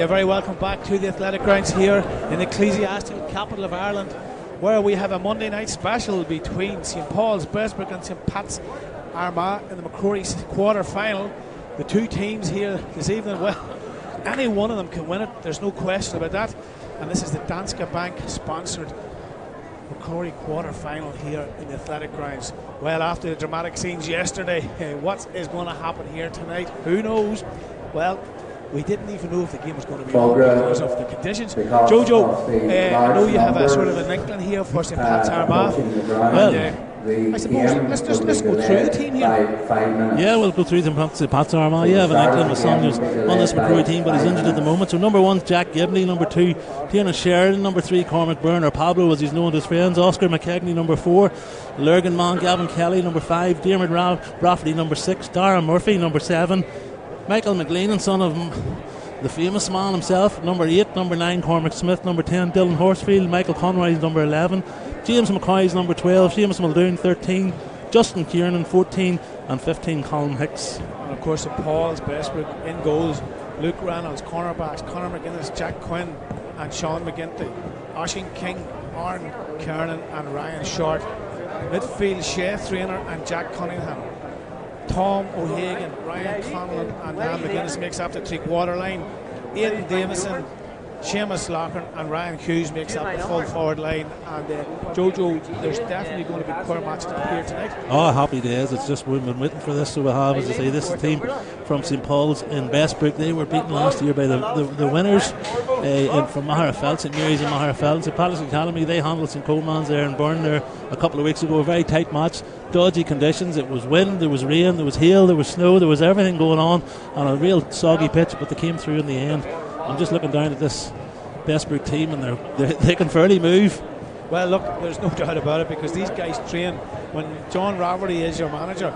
You're very welcome back to the athletic grounds here in the ecclesiastical capital of Ireland, where we have a Monday night special between St Paul's, Bessbrook and St Pat's Armagh in the MacRory quarter-final. The two teams here this evening, well, any one of them can win it, there's no question about that. And this is the Danske Bank sponsored MacRory quarter-final here in the athletic grounds. Well, after the dramatic scenes yesterday, what is going to happen here tonight? Who knows? Well, we didn't even know if the game was going to be on because of the conditions. Jojo, I know you have a sort of an inkling here for St Pat's Armagh. Well, I suppose let's go through the team here. Yeah, we'll go through them. St Pat's Armagh. Yeah, Van Enkelen, my son, who's on this MacRory team, but he's injured at the moment. So number 1, Jack Gibney. Number 2, Tiernan Sheridan. Number 3, Cormac Byrne, or Pablo as he's known to his friends. Oscar McKegney. Number 4, Lurgan Mann, Gavin Kelly. Number 5, Dermot Rafferty. Number 6, Darren Murphy. Number 7, Michael McLean, son of the famous man himself. Number 8, number 9, Cormac Smith. Number 10, Dylan Horsfield. Michael Conroy's number 11. James McCoy's number 12. Seamus Muldoon 13. Justin Kiernan 14. And 15, Colin Hicks. And of course, St Paul's, Bessbrook in goals. Luke Reynolds, cornerbacks, Conor McGuinness, Jack Quinn and Sean McGinty. Oisin King, Aaron Kernan and Ryan Short. Midfield, Shea Trainer and Jack Cunningham. Tom O'Hagan, Ryan Conlon and Dan McGuinness makes up the three-quarter line. Aidan Davison, Seamus Loughlin and Ryan Hughes makes up the full forward line. And Jojo, there's definitely going to be poor matches up here tonight. Oh, happy days. It's just we've been waiting for this. So we have, as I say, this is a team from St Paul's in Bessbrook. They were beaten last year by the winners from Maherafelt, St Mary's and Maherafelt. St Patrick's Academy, they handled St Coleman's there in Burn there a couple of weeks ago. A very tight match, dodgy conditions. It was wind, there was rain, there was hail, there was snow, there was everything going on a real soggy pitch, but they came through in the end. I'm just looking down at this Bessbrook team and they can fairly move. Well, look, there's no doubt about it, because these guys train. When John Rafferty is your manager,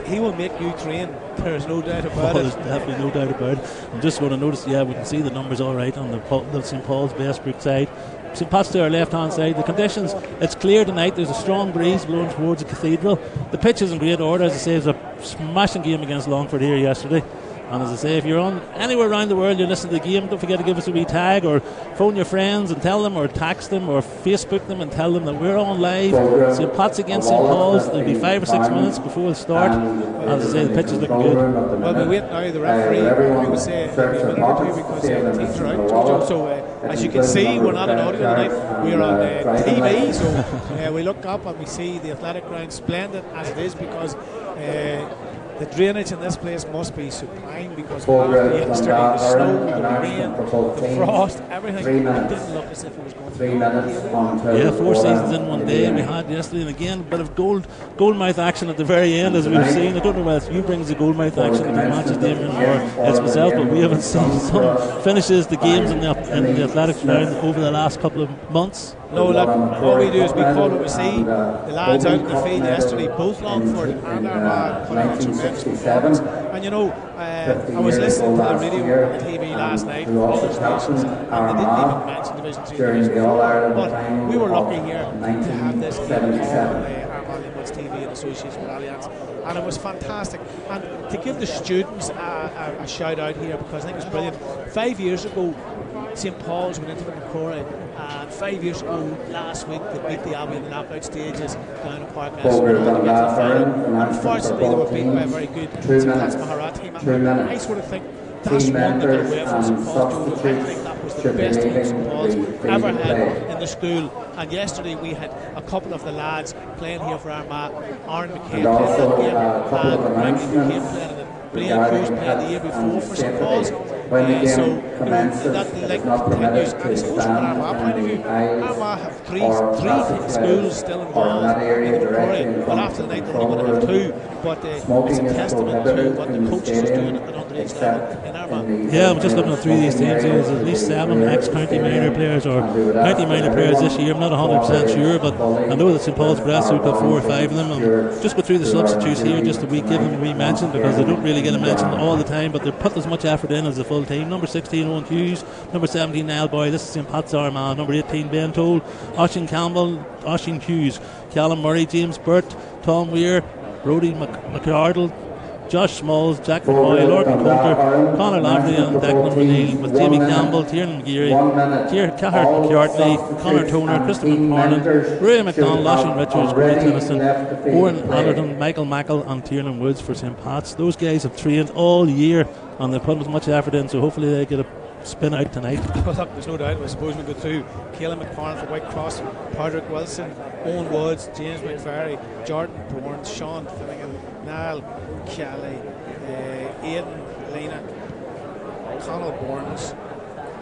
he will make you train. There's no doubt about it. There's definitely no doubt about it. I'm just going to notice, we can see the numbers all right on the St Paul's Bessbrook side. St Pat's to our left hand side. The conditions, it's clear tonight. There's a strong breeze blowing towards the cathedral. The pitch is in great order. As I say, it was a smashing game against Longford here yesterday. And as I say, if you're on anywhere around the world, you're listening to the game, don't forget to give us a wee tag, or phone your friends and tell them, or text them, or Facebook them and tell them that we're on live. St Pat's against St Paul's. There'll be 5 or 6 minutes before the start. As I say, the pitch is looking good. Well, we wait now. The referee, I would say, will be a minute or two because the teams are out, Jojo. So as you can see, we're not on audio tonight. We're on TV. So we look up and we see the athletic ground splendid as it is, because the drainage in this place must be sublime, because after yesterday, the snow, the rain, the frost, everything, it didn't look as if it was going to be. Yeah, 4 seasons in one day we had yesterday, and again a bit of goalmouth action at the very end, as we've seen. I don't know whether you brings the goalmouth action to the matches, Damien, or it's myself, but we haven't seen some finishes the games in the athletics ground over the last couple of months. No, look, what we do is we call what we see. The lads out in the field yesterday, both Longford and Armagh, put on a tremendous performance. And I was listening to the radio and the TV last night for other stations, and they didn't even mention Division 3, Division 4. But we were lucky here to have this game on Armagh Limerick's TV in association with Alliance, and it was fantastic. And to give the students a shout out here, because I think it's brilliant. 5 years ago, St Paul's went into the MacRory, and 5 years ago last week they beat the Abbey in the knockout stages down at Park Ness to get to the final. Unfortunately, they were beaten by a very good St Pat's Maharat team, and I sort of think that's one that got away from St Paul's. I think that was the best team St Paul's ever had in the school. And yesterday we had a couple of the lads playing here for Armagh. Aaron McCain played that game, and Randy McCain played in the Brian Cruz played the year before for St Paul's. So that link continues. And I suppose from an Armagh point of view, Armagh have three schools still involved in the MacRory. Well, after the night they're only going to have 2, but it's a testament to what the coaches are doing at the underage level in Armagh. Yeah, I'm just looking through these teams. There's at least 7 ex-county minor players or county minor players this year. I'm not 100% sure, but I know that St Paul's Brass have got 4 or 5 of them. And just go through the substitutes here, just to give them a wee mention, because they don't really get a mention all the time, but they put as much effort in as the full team. Number 16, Owen Hughes. Number 17, Niall Boy. This is St Pat's Armagh. Number 18, Ben Toll. Oisin Campbell, Oisin Hughes. Callum Murray, James Burt, Tom Weir, Brodie McArdle, Josh Smalls, Jack McCoy, Lorcan Coulter, Conor Laverty and Declan O'Neill, with Jamie Campbell, Tiernan Geary, Cahart McCartney, Conor Toner, Christopher McFarlane, Ray McDonald, Oisin Richards, Corey Tennyson, Owen Allerton, Michael Mackle and Tiernan Woods for St. Pat's. Those guys have trained all year and they've put as much effort in, so hopefully they get a spin out tonight. Well, look, there's no doubt. I suppose we go through Caelan McFarlane for White Cross, Patrick Wilson, Owen Woods, James McVerry, Jordan Bourne, Sean Finnegan, Niall Kelly, Aidan Lena, Conal Burns,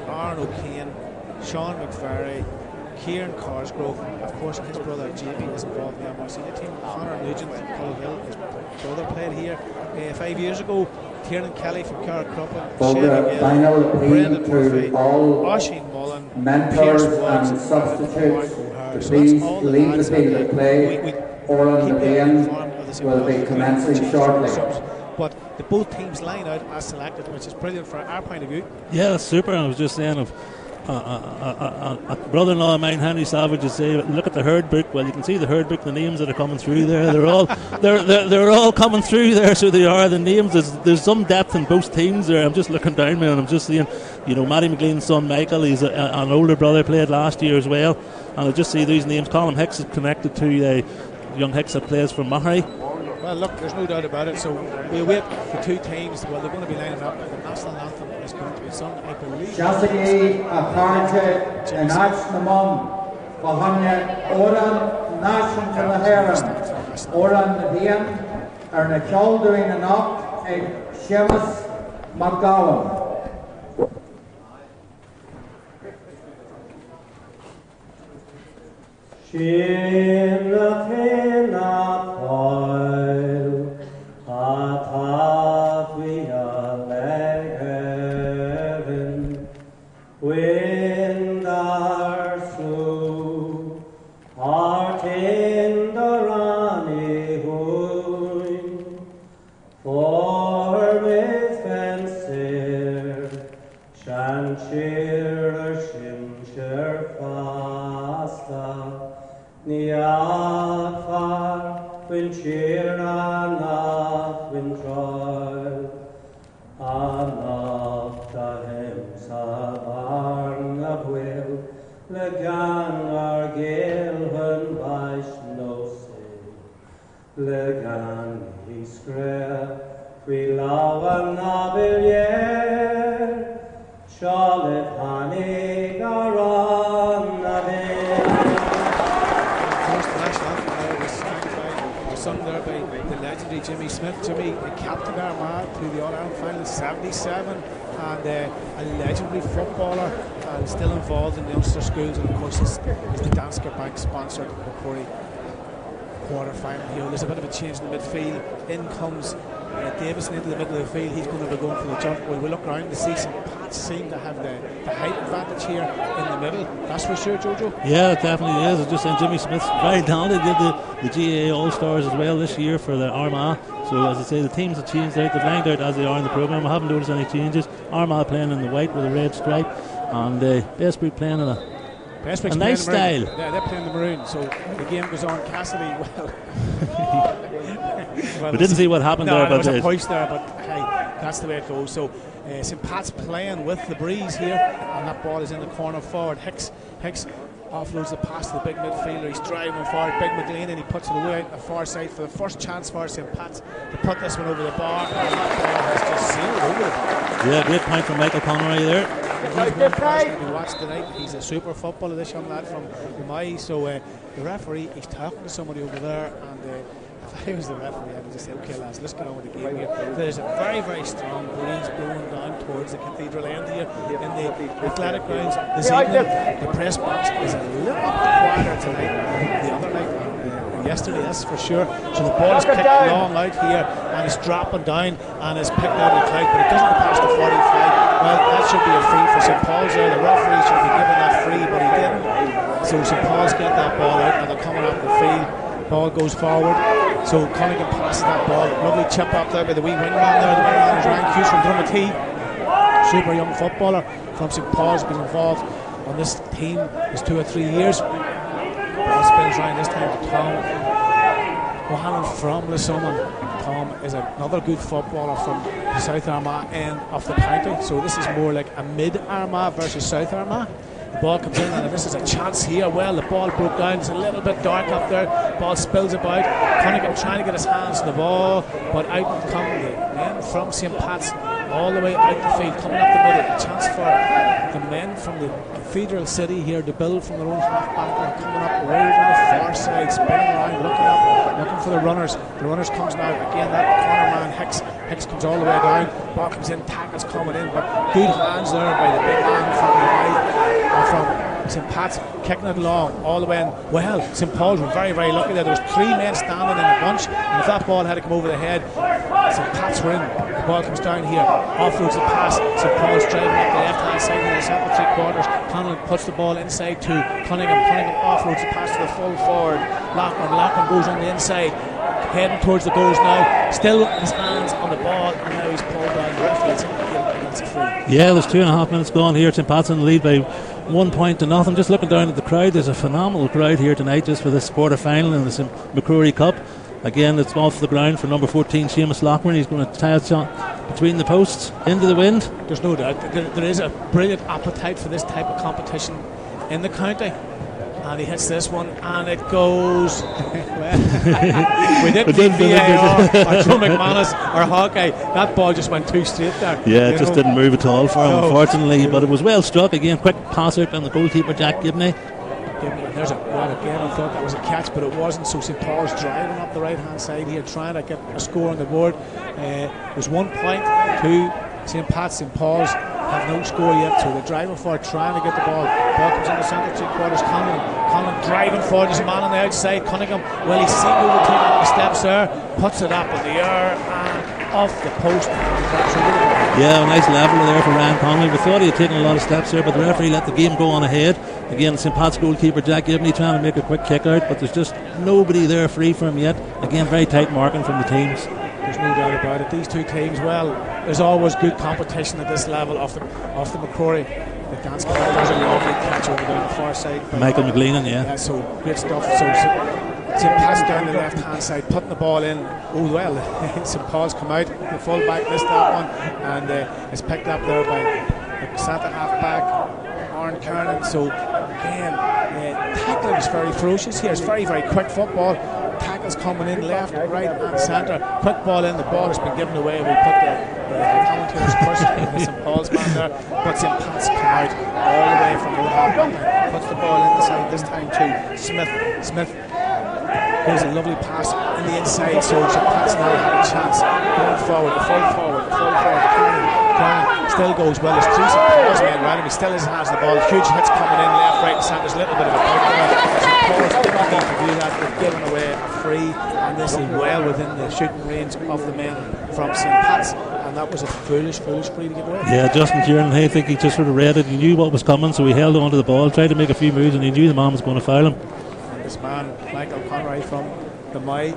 Aaron O'Kane, Sean McVerry, Kieran Carsgrove, of course his brother Jamie is involved in the Armagh senior team. Conor Nugent from Hull Hill, his brother played here 5 years ago. Tiernan Kelly from Carrickcruppen, Shane Gill, Brendan Murphy, Oisin Mullen, Pierce Woods, and substitutes. So that's all the lads that play. We Oran will be commencing shortly. But both teams line out as selected, which is brilliant from our point of view. Yeah, that's super. I was just saying of a brother-in-law of mine, Henry Savage, would say, look at the herd book. Well, you can see the herd book, the names that are coming through there. They're all they're all coming through there. So they are the names. There's some depth in both teams there. I'm just looking down, man, and I'm just seeing, Matty McLean's son Michael. He's an older brother, played last year as well. And I just see these names. Colin Hicks is connected to young Hicks that plays for MacRory. Well, look, there's no doubt about it. So we'll wait for two teams. Well, they're going to be lining up. The national anthem is going to be sung, I believe. Shasagi Aparche and Archnamon Bahanya Oran Nation to the Heron Oran Nadian Ernachol doing an up and Shemus McGowan. Jimmy captained Armagh to the All-Ireland final in 77 and a legendary footballer and still involved in the Ulster schools, and of course is the Danske Bank sponsored MacRory quarter-final here. There's a bit of a change in the midfield. In comes Davison into the middle of the field. He's going to be going for the jump. Well, we look around to see some Pats seem to have the height advantage here in the middle. That's for sure, Jojo. Yeah, it definitely is. I just saying Jimmy Smith's very talented. Did the GAA All-Stars as well this year for the Armagh. So as I say, the teams have changed out. They've lined out as they are in the programme. I haven't noticed any changes. Armagh playing in the white with a red stripe, and Bessbrook playing in a nice style. Yeah, they're playing the maroon. So the game goes on. Cassidy, well, we didn't see what happened there. There was a push there, but hey, that's the way it goes. So St. Pat's playing with the breeze here, and that ball is in the corner forward. Hicks offloads the pass to the big midfielder. He's driving forward. Big McLean, and he puts it away out the far side for the first chance for St. Pat's to put this one over the bar. And that ball has just sailed over the bar. Yeah, great point from Michael Conroy there. He's one person to be watched tonight. He's a super footballer, this young lad from Armagh. So the referee, he's talking to somebody over there, and if I was the referee, I would just say, okay lads, let's get on with the game here. There's a very, very strong breeze blowing down towards the cathedral end here in the athletic grounds this evening. The press box is a little bit quieter tonight than the other night and yesterday, that's for sure. So the ball is kicked long out here and it's dropping down and is picked out of the cloud, but it doesn't go past the 45. Well, that should be a free for St. Paul's there. The referee should be given that free, but he didn't. So St. Paul's get that ball out and they're coming up the field. Ball goes forward. So Cunningham passes that ball. Lovely chip up there by the wee wingman there. The wingman is Ryan Hughes from Drummatee. Super young footballer from St. Paul's, been involved on this team for 2 or 3 years. Ball spins round this time to Tom O'Hanlon from Lissummon. Tom is another good footballer from the South Armagh end of the county. So this is more like a mid-Armagh versus South Armagh. The ball comes in, and this is a chance here. Well, the ball broke down. It's a little bit dark up there. Ball spills about. Cunningham trying to get his hands on the ball, but out come the men from St. Pat's all the way out the field, coming up the middle. A chance for the men from the Cathedral City here to build from their own half-back line, coming up right on the far side, spinning around, looking for the runners. The runners comes now. Again, that corner man, Hicks. Hicks comes all the way down. Ball comes in, tackles coming in, but good hands there by the big man from the right. From St. Pat's, kicking it along all the way in. Well, St. Paul's were very, very lucky there. There was 3 men standing in a bunch, and if that ball had to come over the head, St. Pat's were in. The ball comes down here, offloads the pass. St. Paul's driving up the left hand side in the centre 3 quarters. Connell puts the ball inside to Cunningham. Cunningham offloads the pass to the full forward. Lockman goes on the inside, heading towards the goals now. Still with his hands on the ball, and now he's pulled down. The referee gets a free. Yeah, there's 2.5 minutes gone here. St. Pat's in the lead by 1 point to nothing. Just looking down at the crowd, there's a phenomenal crowd here tonight just for this quarter final in the MacRory Cup. Again, it's off the ground for number 14, Seamus Lockman. He's going to tie it shot between the posts into the wind. There's no doubt there is a brilliant appetite for this type of competition in the county. And he hits this one, and it goes. We didn't need VAR or Joe McManus or Hawkeye. That ball just went too straight there. Yeah, it just didn't move at all for him, unfortunately. But it was well struck. Again, quick pass out on the goalkeeper, Jack Gibney. There's again, I thought that was a catch, but it wasn't. So St. Paul's driving up the right hand side here, trying to get a score on the board. There's 1 point to St. Pat's. St. Paul's have no score yet, so they're driving forward, trying to get the ball. Ball comes in the centre 3 quarters. Cunningham driving forward. There's a man on the outside. Cunningham, well, he's seen overtaking on the steps there, puts it up in the air and off the post. Yeah, a nice level there for Ryan Connolly. We thought he had taken a lot of steps there, but the referee let the game go on ahead. Again, St. Pat's goalkeeper Jack Gibney trying to make a quick kick out, but there's just nobody there free for him yet. Again, very tight marking from the teams. There's no doubt about it. These 2 teams, well, there's always good competition at this level of the MacRory. The Danske, there's a lovely catch over down the far side. Michael McLean, yeah. So great stuff. So St. Pat's down the left hand side, putting the ball in. Oh well, St. Paul's come out. The full back missed that one, and it's picked up there by the centre half back, Aaron Kernan. So again, tackling is very ferocious here. It's very, very quick football. Tackles coming in left, right, and centre. Quick ball in. The ball has been given away. We put the commentators first in St. Paul's man there, but St. Pat's come out all the way from the half back. Puts the ball in the side this time to Smith. Smith. There's a lovely pass in the inside, so St. Pat's now had a chance. Going forward, the full forward. Cronin still goes well. There's 3 St. Paul's men around him. He still has his hands on the ball. Huge hits coming in left, right, and centre. There's a little bit of a point there. St. Paul's didn't need to do that. They've given away a free, and this is well within the shooting range of the men from St. Pat's. And that was a foolish free to give away. Yeah, Justin Kieran, I think he just sort of read it. He knew what was coming, so he held on to the ball, tried to make a few moves, and he knew the man was going to foul him. This man, Michael Conroy from the May,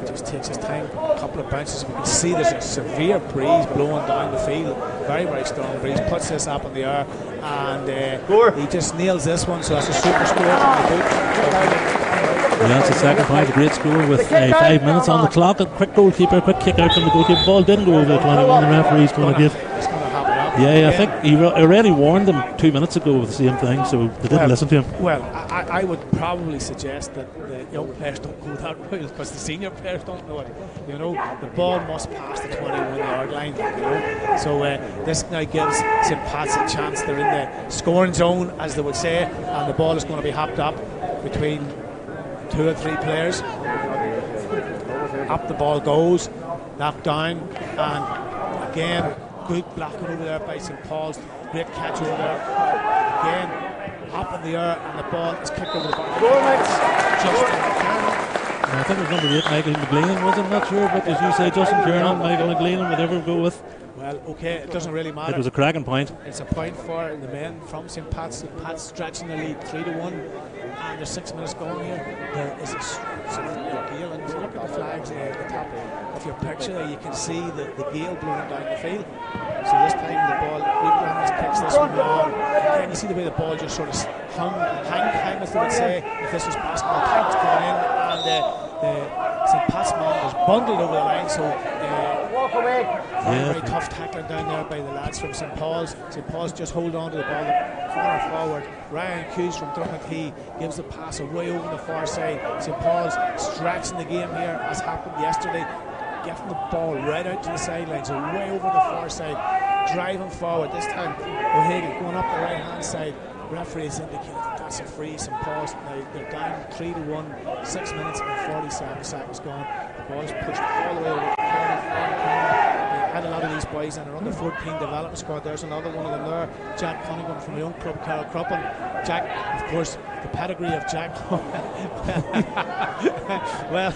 just takes his time, a couple of bounces. We can see there's a severe breeze blowing down the field, very, very strong breeze. Puts this up in the air, and he just nails this one. So that's a super score from the boot. Yeah, that's the second point, a great score with 5 minutes on the clock. A quick goalkeeper, quick kick out from the goalkeeper. Ball didn't go over the 21. The referee's going to give. Yeah, I think he already warned them 2 minutes ago with the same thing, so they didn't listen to him. Well, I would probably suggest that the young players don't go that way, because the senior players don't know it. You know, the ball must pass the 21-yard line. You know, so this now gives St. Pat's a chance. They're in the scoring zone, as they would say, and the ball is going to be hopped up between 2 or 3 players. Up the ball goes, knocked down, and again. Good blocking over there by St. Paul's. Great catch over there. Again, up in the air, and the ball is kicked over the bar. I think it was number 8, Michael McLean, was it? I'm not sure, but as you say, Justin Kieran, Michael McLean, whatever we go with. Well, okay, it doesn't really matter. It was a cracking point. It's a point for the men from St. Pat's. St. Pat's stretching the lead 3-1, and there's 6 minutes going here. There is a severe gale, and if you look at the flags at the top of your picture there, you can see the gale blowing down the field. So this time the ball, Luke kicks this one on. Again, you see the way the ball just sort of hang as they would say if this was basketball. Time's coming in, and the St. Pat's man was bundled over the line, so very tough tackling down there by the lads from St. Paul's. St. Paul's just hold on to the ball. The corner forward, Ryan Hughes from Drumnatee, gives the pass away over the far side. St. Paul's stretching the game here, as happened yesterday, getting the ball right out to the sidelines, away over the far side, driving forward. This time O'Hagan going up the right hand side. Referee has indicated that's a free. St. Paul's now they're down 3-1, 6 minutes and 47 seconds gone. The ball is pushed all the way over the corner. Had a lot of these boys in our under 14 development squad. There's another one of them there, Jack Cunningham from the young club Carroll Cruppen. Jack, of course, the pedigree of Jack. Well.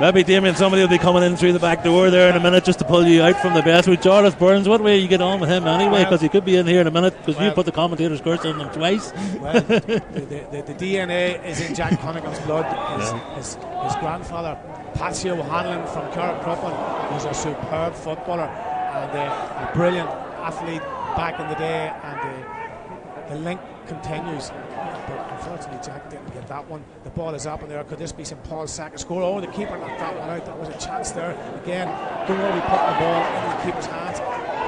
Maybe, Damien, somebody will be coming in through the back door there in a minute just to pull you out from the best. With Jarlath Burns, what way you get on with him anyway? Because he could be in here in a minute, because you put the commentator's curse on him twice. Well, the DNA is in Jack Cunningham's blood. His grandfather, Patsy O'Hanlon from Carroll Cruppen, was a superb footballer and a brilliant athlete back in the day, and the link continues. But unfortunately Jack didn't get that one. The ball is up in there. Could this be St. Paul's second score? Oh, the keeper knocked that one out. That was a chance there. Again, don't worry, putting the ball into the keeper's hands.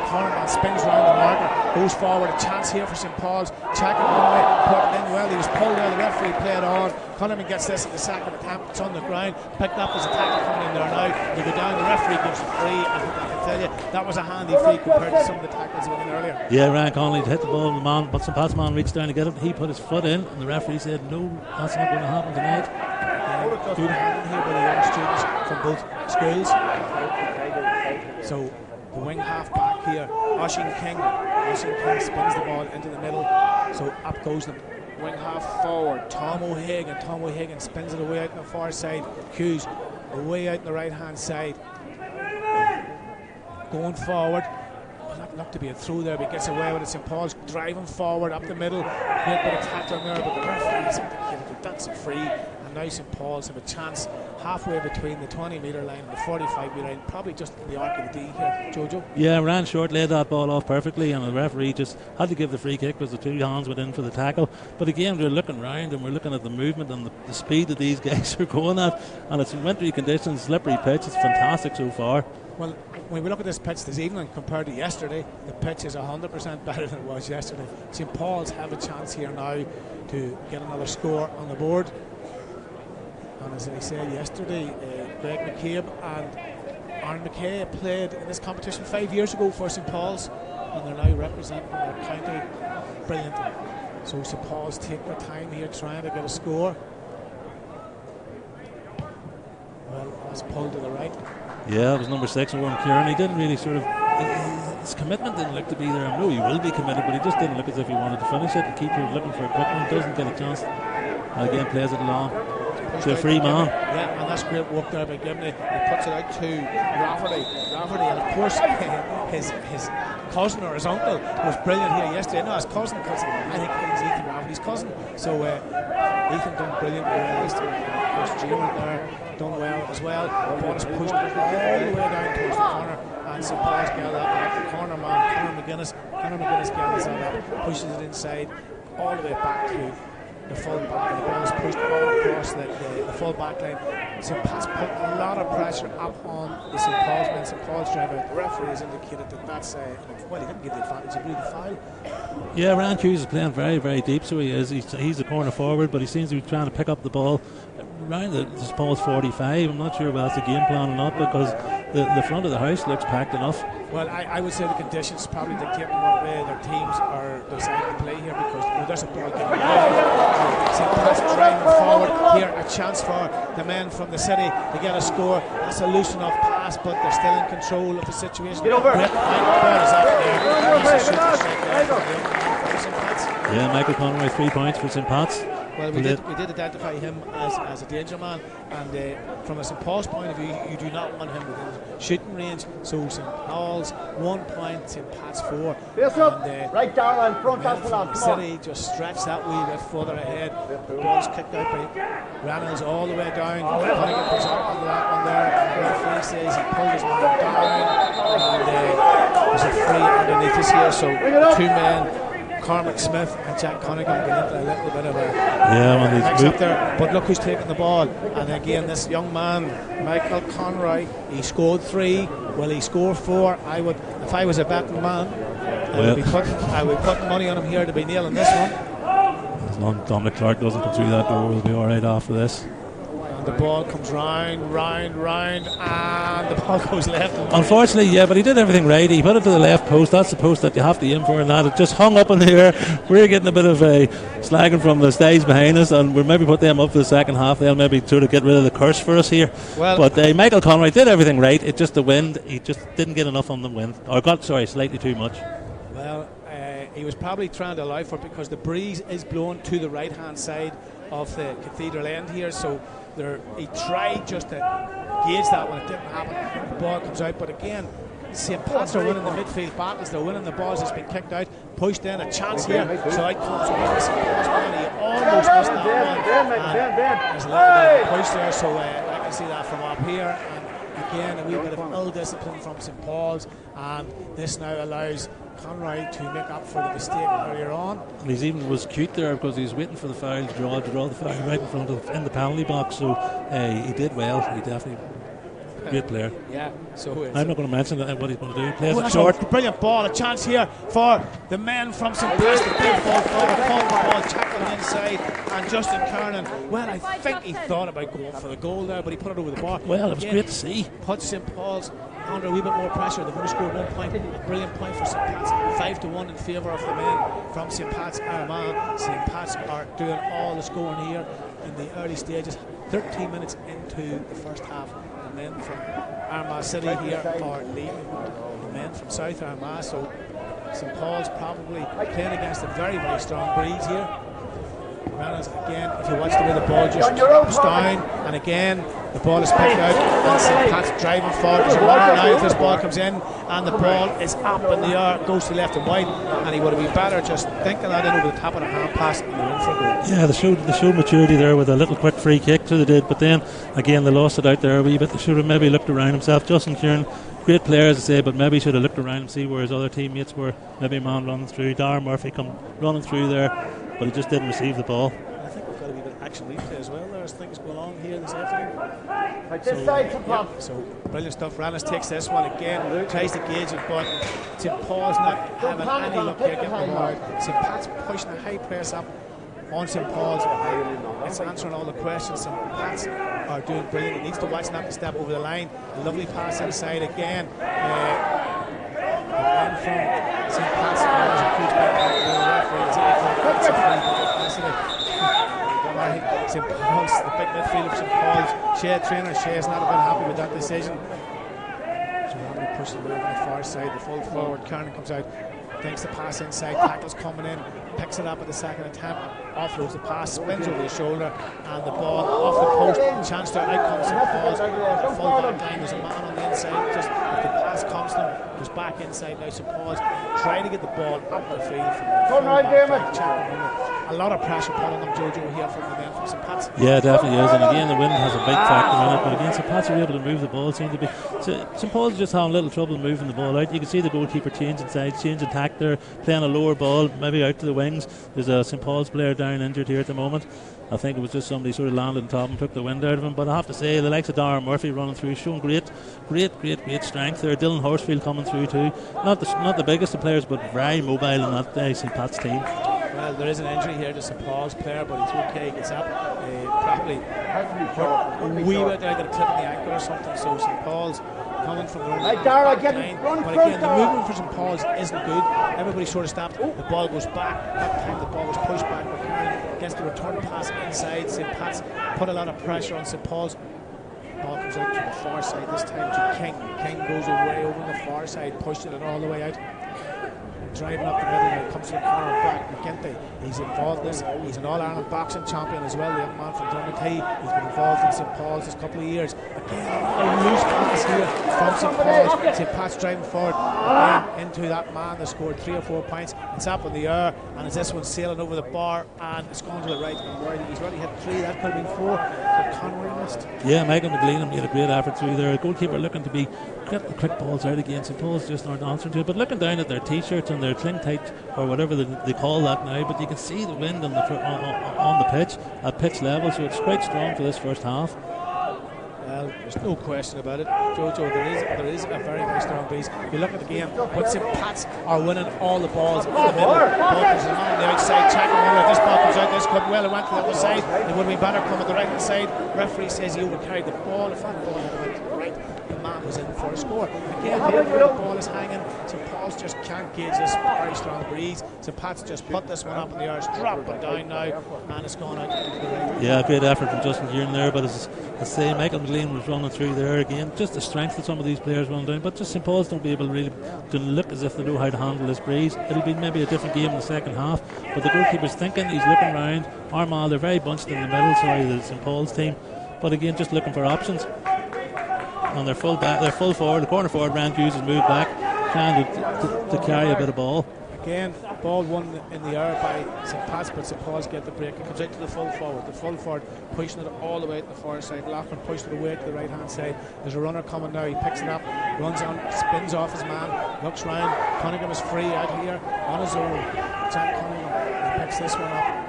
Cornerman spins round the marker, goes forward. A chance here for St. Paul's. Checking one way, put it in well. He was pulled there. The referee played on. Cunningham gets this at the second attempt. It's on the ground. Picked up as a tackle coming in there now. They go down. The referee gives it free. I can tell you that was a handy free compared to some of the tackles we did earlier. Yeah, Ryan Connolly hit the ball. The man, but St. Pat's man reached down to get it. He put his foot in, and the referee said, "No, that's not going to happen tonight." Good handling here by the young students from both schools. So the wing half back here, Oisin King spins the ball into the middle, so up goes the wing half forward, Tom O'Hagan spins it away out on the far side. Hughes away out on the right hand side, going forward. That looked to be a throw there, but he gets away with it. St. Paul's driving forward up the middle, great bit of tackling there, but the referee's indicated that's a free. And now St. Paul's have a chance halfway between the 20-metre line and the 45-metre line, probably just in the arc of the D here, Jojo. Yeah, ran short, laid that ball off perfectly, and the referee just had to give the free kick because the two hands went in for the tackle. But again, we're looking round and we're looking at the movement and the speed that these guys are going at, and it's in wintry conditions, slippery pitch. It's fantastic so far. Well, when we look at this pitch this evening compared to yesterday, the pitch is 100% better than it was yesterday. St. Paul's have a chance here now to get another score on the board. And as I said yesterday, Greg McCabe and Aaron McKay played in this competition 5 years ago for St. Paul's, and they're now representing their county brilliantly. So St. Paul's take their time here trying to get a score. Well, that's pulled to the right. Yeah, it was number 6, Warren Kieran. He didn't really sort of, his commitment didn't look to be there. I know he will be committed, but he just didn't look as if he wanted to finish it. The keeper looking for a quick one, doesn't get a chance, and again plays it long to a free man. Yeah, and that's great work there by Gibney. He puts it out to Rafferty, and of course his cousin or his uncle was brilliant here yesterday. No, his cousin, because I think he's Ethan Rafferty's cousin. So Ethan done brilliantly well yesterday. Of course, Jim there done well as well. The ball is pushed all the way down towards the corner, and St. Paul's get that back. The corner man, Conor McGuinness gets that up, pushes it inside all the way back to the full back, and the ball is pushed all across the full back line. St. Pat's put a lot of pressure up on the St. Paul's men. St. Paul's driver, the referee has indicated that that's well, he didn't give the advantage, he blew the foul. Yeah, Ryan Hughes is playing very, very deep, so he is. He's a corner forward, but he seems to be trying to pick up the ball around the St. Paul's 45. I'm not sure whether that's a game plan or not, because the front of the house looks packed enough. Well, I would say the conditions probably dictate what way their teams are deciding to play here, because there's a ball getting away. St. Pat's driving forward here, a chance for the men from the city to get a score. That's a loose enough pass, but they're still in control of the situation. Get over. Great ball is out there. Yeah, Michael Conway, 3 points for St. Pat's. Well, we did identify him as a danger man, and from a St. Paul's point of view, you do not want him within shooting range. So St. Paul's 1 point, St. Pat's 4. And, right down in front of the city just stretched that wee bit further ahead. The ball's kicked out by Reynolds all the way down. Cunningham puts up onto that one there. The referee says he pulled his man down, and there's a free underneath us here. So 2 men Cormac Smith and Jack Cunningham get into a little bit of a mix up there. But look who's taking the ball. And again, this young man, Michael Conroy, he scored 3. Will he score 4? I would, if I was a betting man, I would put money on him here to be nailing this one. As long as Dominic Clark doesn't come through that door, we'll be alright after this. And the ball comes round, and the ball goes left. Unfortunately, yeah, but he did everything right. He put it to the left post. That's the post that you have to aim for, and that it just hung up in the air. We're getting a bit of a slagging from the stage behind us, and we'll maybe put them up for the second half. They'll maybe sort of get rid of the curse for us here. Well, but Michael Conroy did everything right. It just the wind. He just didn't get enough on the wind, or got slightly too much. Well, he was probably trying to allow for it because the breeze is blowing to the right hand side of the cathedral end here, so he tried just to gauge that when it didn't happen. The ball comes out, but again, St. Pat's are winning the midfield battles. They're winning the balls. It's been kicked out, pushed in, a chance here. So out comes St. Pat's man. He almost missed that one. There's a little bit of a push there, so I can see that from up here. And again, a wee bit of ill discipline from St. Paul's, and this now allows Conroy to make up for the mistake earlier on. And he even was cute there because he was waiting for the foul to draw the foul right in front of in the penalty box. So he did well. He definitely great player. Yeah. So I'm not going to mention what he's going to do. He plays it short. Brilliant ball. A chance here for the men from St. Pat's. The big ball forward, the ball tackling inside, and Justin Kernan. Well, I think he thought about going for the goal there, but he put it over the bar. Well, it was great to see. Put St. Paul's under a wee bit more pressure. They've only scored 1 point. A brilliant point for St. Pat's. 5-1 in favour of the men from St. Pat's Armagh. St. Pat's are doing all the scoring here in the early stages. 13 minutes into the first half. The men from Armagh City here are leading the men from South Armagh. So St. Paul's probably playing against a very, very strong breeze here. Reynolds again, if you watch the way the ball just drops down, and again the ball is picked out, and St. Pat's driving forward. There's a wonder now if this ball comes in, and the ball is up in the air, goes to left and wide, and he would have been better just thinking that in over the top of the hand pass and they're in for a goal. Yeah, they showed maturity there with a little quick free kick, so they did, but then again they lost it out there a wee bit. They should have maybe looked around himself. Justin Kieran, great player as I say, but maybe should have looked around and see where his other teammates were. Maybe a man running through, Darren Murphy come running through there, but he just didn't receive the ball. I think we've got a wee bit of action replay as well. There's things going on here this afternoon. So brilliant stuff. Rannis takes this one again, tries to gauge it, but St. Paul's not having any luck here getting the ball out. St. Pat's pushing a high press up on St. Paul's. It's answering all the questions. St. Pat's are doing brilliant. It needs to watch not to step over the line. A lovely pass inside again. And from St. Pat's, St. Paul's, the big midfielder of St. Paul's, Shea trainer, Shea's not been happy with that decision. So Ramsey pushes it over on the far side, the full forward, Kernan comes out, thinks the pass inside, tackles coming in, picks it up at the second attempt, offloads the pass, spins over the shoulder, and the ball off the post, chance to out comes St. Paul's, the full back line, there's a man on the inside, just if the pass comes to him, goes back inside now, St. Paul's trying to get the ball up the field from the full back line. A lot of pressure put on them, Jojo, here from the men from St. Pat's. Yeah, definitely is, and again the wind has a big factor in it, but again St. Pat's are able to move the ball, seem to be. St. Paul's just having a little trouble moving the ball out. You can see the goalkeeper changing sides, changing tack there, playing a lower ball, maybe out to the wings. There's a St. Paul's player down injured here at the moment. I think it was just somebody sort of landed on top and took the wind out of him, but I have to say the likes of Darren Murphy running through, showing great strength there. Dylan Horsfield coming through too, not the biggest of players, but very mobile in that St. Pat's team. Well, there is an injury here to St. Paul's player, but he's okay, he gets up. Probably hurt a wee bit there, got a clip in the ankle or something, so St. Paul's coming from their own line. But again, the movement for St. Paul's isn't good. Everybody sort of stopped, the ball goes back. That time the ball was pushed back, but Karen gets the return pass inside. St. Pat's put a lot of pressure on St. Paul's. Ball comes out to the far side this time to King. King goes away over the far side, pushed it all the way out. Driving up the middle, and it comes to the corner back. McGinty, he's involved in this. He's an All-Ireland boxing champion as well, the young man from Dundee. He's been involved in St. Paul's this couple of years. Again, a loose pass here from St. Paul's. St. Pat's driving forward again into that man that scored 3 or 4 points. It's up in the air, and as this one's sailing over the bar, and it's gone to the right. He's already hit 3, that could have been 4, but Conroy missed. Yeah, Michael McLean made a great effort through there. Goalkeeper looking to be get the quick balls out again. St. Paul's just aren't answering to it. But looking down at their t-shirts and their cling tight or whatever they call that now, but you can see the wind on the pitch at pitch level, so it's quite strong for this first half. Well, there's no question about it, Jojo. There is a very, very strong breeze. You look at the game, but St. Pat's are winning all the balls in the middle. Ball comes along the outside, checking over. This ball comes out, this could well have went to the other side. It would have been better coming to the right hand side. Referee says he overcarried the ball. If that ball had went to the right, the man was in for a score. Again, where the ball is hanging, St. Paul's just can't gauge this very strong breeze. St. Pat's just put this one up in the air, it's dropped it down now, and it's gone out into the right. Yeah, great effort from Justin Kieran there, but as I say, Michael McLean was running through there again. Just the strength that some of these players run down, but just St. Paul's don't be able to really to look as if they know how to handle this breeze. It'll be maybe a different game in the second half, but the goalkeeper's thinking, he's looking round. Armagh, they're very bunched in the middle, the St. Paul's team, but again, just looking for options. And they're full forward, the corner forward, Rand Hughes has moved back, trying to carry a bit of ball. Again, ball won in the air by St. Pat's, but St. Paul's get the break. It comes out to the full forward. The full forward pushing it all the way to the far side. Lachlan pushed it away to the right hand side. There's a runner coming now. He picks it up, runs on, spins off his man, looks round. Cunningham is free out here on his own. Jack Cunningham, he picks this one up.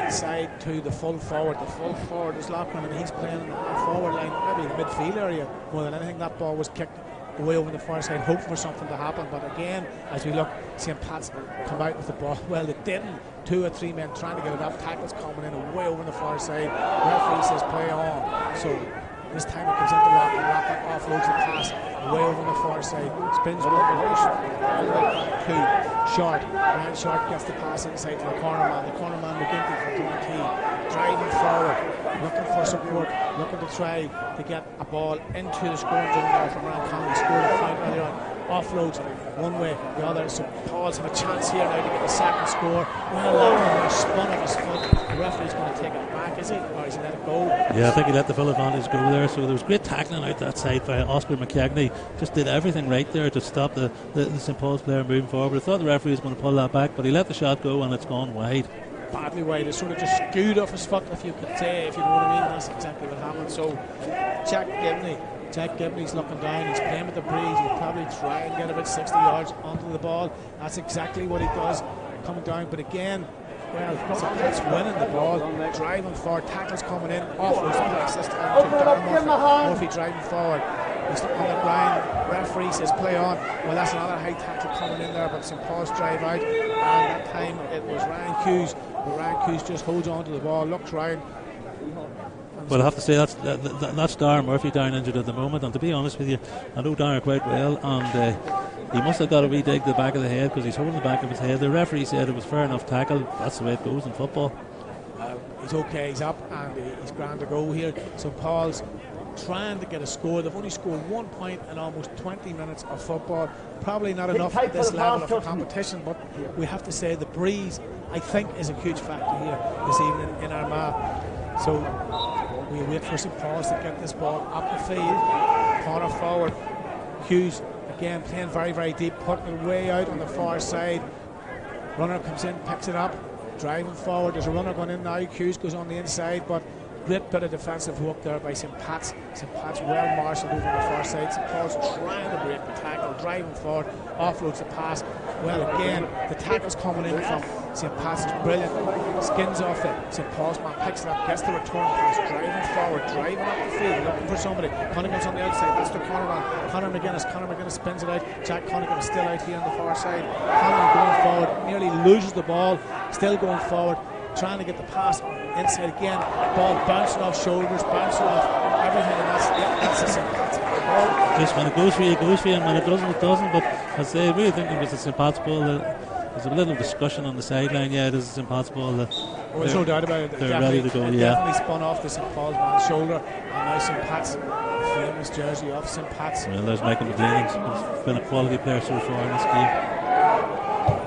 Inside to the full forward. The full forward is Lachlan, and he's playing in the forward line, maybe the midfield area more than anything. That ball was kicked away over the far side, hoping for something to happen, but again, as we look, St. Pat's come out with the ball. Well, they didn't. 2 or 3 men trying to get it up. Tackles coming in away over the far side. Referee says play on. So this time it comes into Lachlan. Lachlan offloads the pass away over the far side. Spins one direction all the way back to Short. Ryan Short gets the pass inside to the corner man. The corner man McGinty from Donkey, driving forward, looking for support, looking to try to get a ball into the scoring zone there from Ryan Connolly. Scored a point earlier on. Offloads one way, the other. So Paul's have a chance here now to get the second score. Well, Lachlan spun of his foot. The referee's going to take it back, is he? Or is he let it go? Yeah, I think he let the full advantage go there. So there was great tackling out that side by Oscar McKegney. Just did everything right there to stop the St. Paul's player moving forward. I thought the referee was going to pull that back, but he let the shot go and it's gone wide. Badly wide. It sort of just skewed off his foot, if you could say, if you know what I mean. That's exactly what happened. So Jack Gibney's looking down, he's playing with the breeze, he'll probably try and get about 60 yards onto the ball. That's exactly what he does, coming down. But again, well, it's winning the ball, driving forward, tackles coming in, offloads the pass this time to Darren Murphy driving forward. He's on the ground, referee says play on. Well, that's another high tackle coming in there, but St. Paul's drive out, and that time it was Ryan Hughes, but Ryan Hughes just holds on to the ball, looks round. But I have to say that's Darren Murphy down injured at the moment, and to be honest with you, I know Darren quite well, and he must have got a wee dig to the back of the head because he's holding the back of his head. The referee said it was fair enough tackle. That's the way it goes in football. He's okay, he's up, and he's grand to go here. So Paul's trying to get a score. They've only scored 1 point in almost 20 minutes of football. Probably not enough at this level of competition, but we have to say the breeze, I think, is a huge factor here this evening in Armagh. So we wait for St. Paul's to get this ball up the field. Corner forward, Hughes again playing very, very deep, putting it way out on the far side. Runner comes in, picks it up, driving forward. There's a runner going in now. Hughes goes on the inside, but great bit of defensive work there by St. Pat's. St. Pat's well marshalled over on the far side. St. Paul's trying to break the tackle, driving forward, offloads the pass. Well, again, the tackle's coming in from St. Pat's. It's brilliant. Skins off it. St. Paul's man picks it up, gets the return pass, driving forward, driving up the field, looking for somebody. Cunningham's on the outside. That's the corner man. Conor McGuinness spins it out. Jack Cunningham is still out here on the far side. Cunningham going forward, nearly loses the ball, still going forward, trying to get the pass inside again. Ball bouncing off shoulders, bouncing off everything, and that's a St. Pat's ball. Just when it goes for you, it goes for you, and when it doesn't, it doesn't. But I say, I really think it was a St. Pat's ball. There's a little discussion on the sideline. Yeah, it is a St. Pat's ball. There's no doubt about it. They're ready to go. It definitely spun off the St. Paul's man's shoulder, and now St. Pat's, famous jersey off St. Pat's. Well, there's Michael McLean. He's been a quality player so far in this game.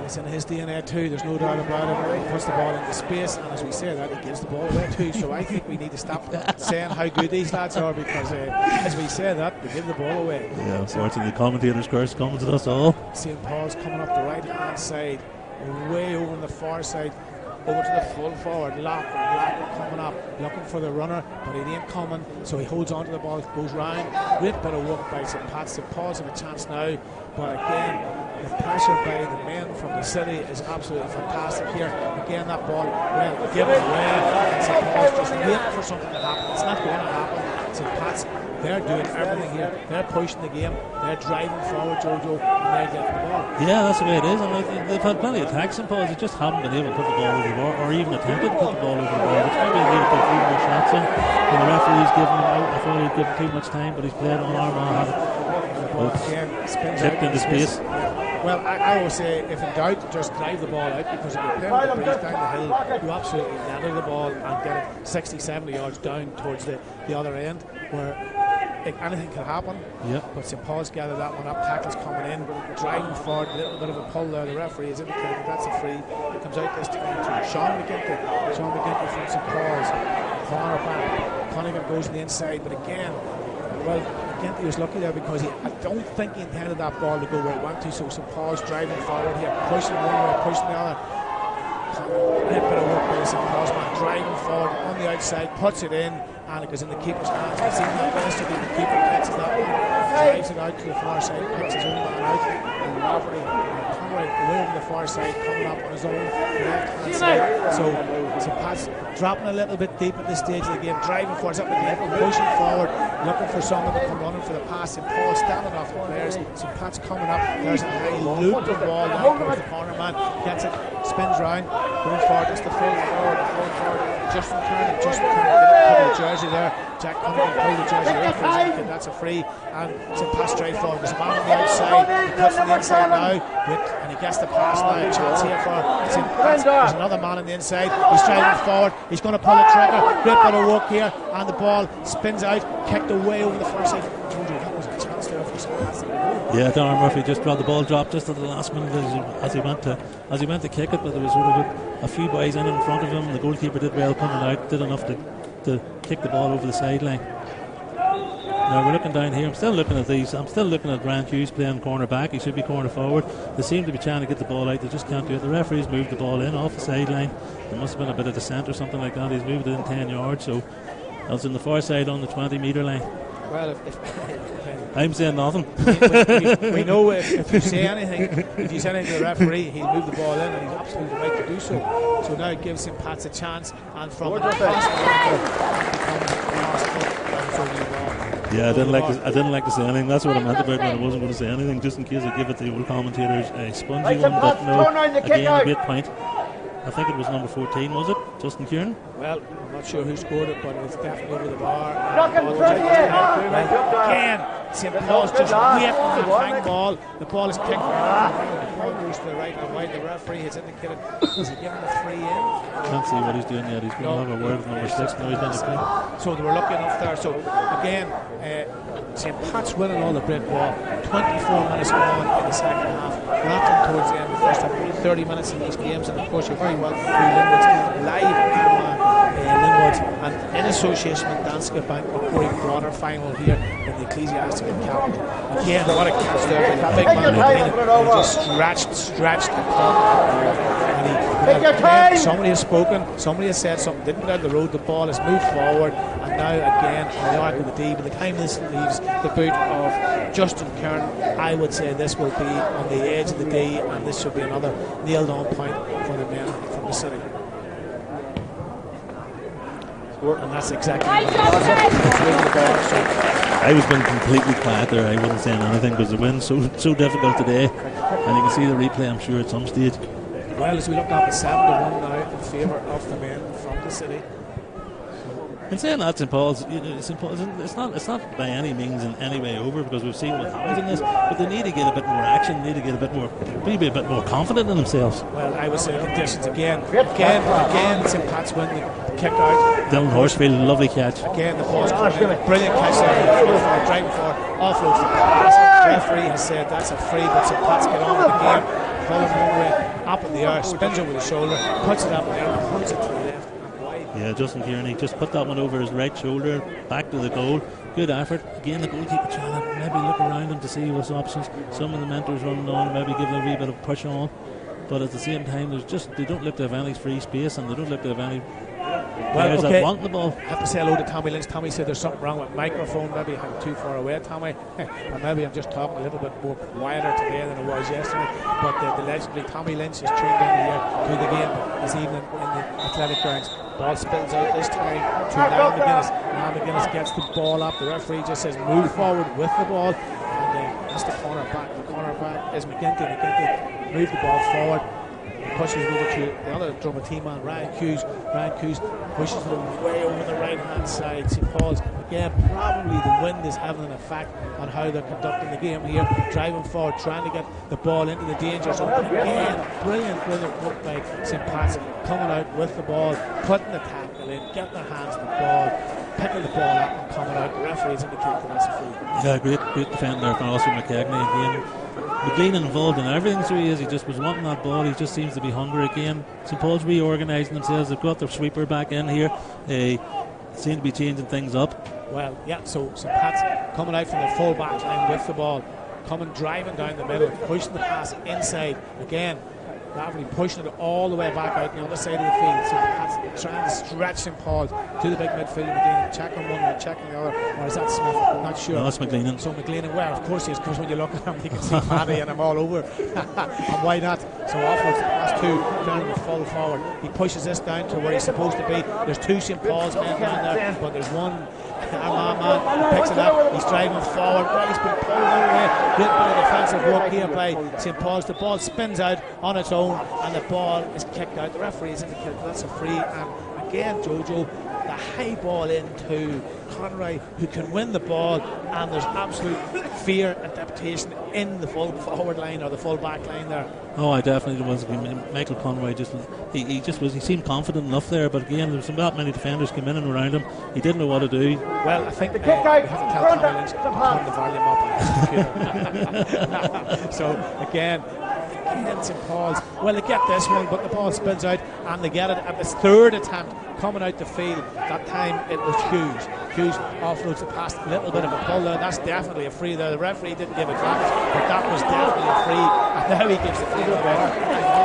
It's in his DNA too, there's no doubt about it. He puts the ball into space, and as we say that, he gives the ball away too. So I think we need to stop saying how good these lads are, because as we say that, they give the ball away. Yeah, unfortunately, the commentator's curse comes at us all. St. Paul's coming up the right hand side, way over on the far side. over to the full forward. Lock coming up, looking for the runner, but he ain't coming, so he holds on to the ball, goes round. Great bit of work by St. Pat's. St. Paul's have a chance now, but again, the pressure by the men from the city is absolutely fantastic here. Again, that ball, well, given away, and St. Paul's just waiting for something to happen. It's not going to happen. St. Pat's, they're doing everything here. They're pushing the game. They're driving forward, Jojo, and they're getting the ball. Yeah, that's the way it is. And they've had plenty of attacks, St. Paul's. They just haven't been able to put the ball over the bar, or even attempted to put the ball over the bar. Which maybe they need to put a few more shots in. And the referee's giving him out. I thought he'd given too much time, but he's played on Armagh. Tipped into space. Well, I always say, if in doubt, just drive the ball out, because if you're playing the breeze down the hill, you absolutely leather the ball and get it 60, 70 yards down towards the other end, where anything can happen. Yep. But St. Paul's gathered that one up, tackles coming in, driving forward, a little bit of a pull there. The referee is indicating that's a free. It comes out this time to Sean McGinty from St. Paul's, corner back. Cunningham goes to the inside, but again, well, McGinty was lucky there, because I don't think he intended that ball to go where it went to, so St. Paul's driving forward here, pushing one way, pushing the other. A bit of work by St. Paul's man, driving forward on the outside, puts it in, and it goes in the keeper's hands. We've seen that yesterday. The keeper catches that one, drives it out to the far side, picks his own man out, and Rafferty away over the far side, coming up on his own left-hand side. So St. Pat's dropping a little bit deep at this stage of the game, driving forward, up again, pushing forward, looking for someone to come running for the pass. St. Paul standing off the players. St. Pat's coming up. There's a high looping ball down towards the corner man. Gets it, spins round, going forward. It's the full forward. Justin Kernan pulled the jersey there. Jack Cunningham pulled the jersey there for his kid. That's a free. And St. Pat's straight forward. There's a man on the outside. He cuts from the inside now. And he gets the pass now. A chance here for St. Pat's. There's another man on the inside. He's driving forward. He's going to pull the trigger. Great bit of work here. And the ball spins out. Kicked away over the far side. That was a chance there for St. Pat's. Yeah, Darren Murphy just got the ball dropped just at the last minute as he went to kick it, but there was sort of a few boys in front of him. The goalkeeper did well coming out, did enough to kick the ball over the sideline. Now we're looking down here. I'm still looking at Grant Hughes playing corner back. He should be corner forward. They seem to be trying to get the ball out. They just can't do it. The referee's moved the ball in off the sideline. There must have been a bit of descent or something like that. He's moved it in 10 yards, so that's in the far side on the 20-metre line. Well, I'm saying nothing. we know if you say anything to the referee, he'll move the ball in, and he's absolutely right to do so. So now it gives St. Pat's a chance, and from the yeah, I didn't like to say anything. That's what I meant about when I wasn't going to say anything, just in case I give it to the old commentators a spongy one. But no, again, a great point. I think it was number 14, was it? Justin Kieran? Well, I'm not sure who scored it, but it was definitely over the bar. Again, St. Paul's just waiting on that hang ball. The ball is kicked. The ball goes to the right and wide. The referee has indicated, is he giving the free in? Can't see what he's doing yet. He's going to have a word with number 6. Now he's done the free. So they were lucky enough there. So again, St. Pat's winning all the break ball. 24 minutes gone in the second half. We're not coming towards the end of the first half. 30 minutes in these games, and of course you're very welcome to Linwood's live Linwood, and in association with Danske Bank MacRory quarter final here in the Ecclesiastical capital. Again, what a catch there by the big man he just stretched the clock. And somebody has spoken, somebody has said something, didn't get out the road, the ball has moved forward, and now again on the arc of the D. By the time this leaves the boot of Justin Kern, I would say this will be on the edge of the D, and this should be another nailed on point for the men from the city. And that's exactly what I was being completely quiet there. I wasn't saying anything because the wind's so difficult today, and you can see the replay, I'm sure, at some stage. Well, as we look at the 7-1 now in favour of the men from the city. In saying that, St. Paul's, it's not by any means in any way over, because we've seen what happens in this, but they need to get a bit more action, need to get maybe a bit more confident in themselves. Well, I would say conditions again, St. Pat's win the kick out. Dylan Horsfield, lovely catch. Again, the ball's coming in, brilliant catch there, driving forward, offloads the pass. The referee has said that's a free, but St. Pat's get on with the game, pulling one way, up in the air, spins over the shoulder, puts it up in the air, punts it to the left. Yeah, Justin Kearney just put that one over his right shoulder, back to the goal. Good effort. Again, the goalkeeper trying to maybe look around him to see what's options. Some of the mentors running on, maybe give them a wee bit of push on. but at the same time, they don't look to have any free space, and they don't look to have any players that want the ball. I have to say hello to Tommy Lynch. Tommy said there's something wrong with microphone. Maybe I'm too far away, Tommy. Or maybe I'm just talking a little bit more quieter today than I was yesterday. But the legendary Tommy Lynch is tuned in here to the game this evening in the athletic grounds. Ball spills out this time to Niall McGuinness. Niall McGuinness gets the ball up. The referee just says move forward with the ball. And that's the corner back. The corner back is McGinty. McGinty moved the ball forward. Pushes over to the other Drummer team man, Ryan Hughes. Ryan Hughes pushes it way over the right hand side. St. Paul's, again, probably the wind is having an effect on how they're conducting the game here. Driving forward, trying to get the ball into the danger zone. Again, brilliant work by St. Pat's, coming out with the ball, putting the tackle in, getting their hands on the ball, picking the ball up and coming out. The referees indicate that that's a free. Yeah, great defender from Oscar McKegney again. McLean involved in everything, so he is. He just was wanting that ball. He just seems to be hungry again. St. Paul's reorganising themselves. They've got their sweeper back in here. They seem to be changing things up. Well, yeah, so St. Pat's coming out from the full back line with the ball, coming driving down the middle, pushing the pass inside. Again, Laverty pushing it all the way back out the other side of the field. So Pat's trying to stretch St. Paul's to the big midfield. McLean checking one and checking the other. Or is that Smith? I'm not sure. No, it's McLean. So McLean, well, of course he is, because when you look at him, you can see Paddy and I'm all over. And why not? So offloads the pass to down the full forward. He pushes this down to where he's supposed to be. There's two St. Paul's men down there, but there's one Armagh man. He picks it up. He's driving forward. Well, he's been pulled away. Good bit of defensive work here by St. Paul's. The ball spins out on its own, and the ball is kicked out. The referee is indicated that's a free. And again, Jojo, the high ball into Conroy, who can win the ball, and there's absolute fear and temptation in the full forward line or the full back line there. Oh, I definitely was. Michael Conroy he seemed confident enough there, but again, there was not many defenders came in and around him. He didn't know what to do. Well, I think we have to tell Tommy Lynch to turn the volume up on the computer. So again, St. Paul's, well, they get this one, but the ball spins out and they get it at this third attempt coming out the field. That time it was Hughes. Hughes offloads the pass, a little bit of a pull there. That's definitely a free there. The referee didn't give it back, but that was definitely a free, and now he gives the free away.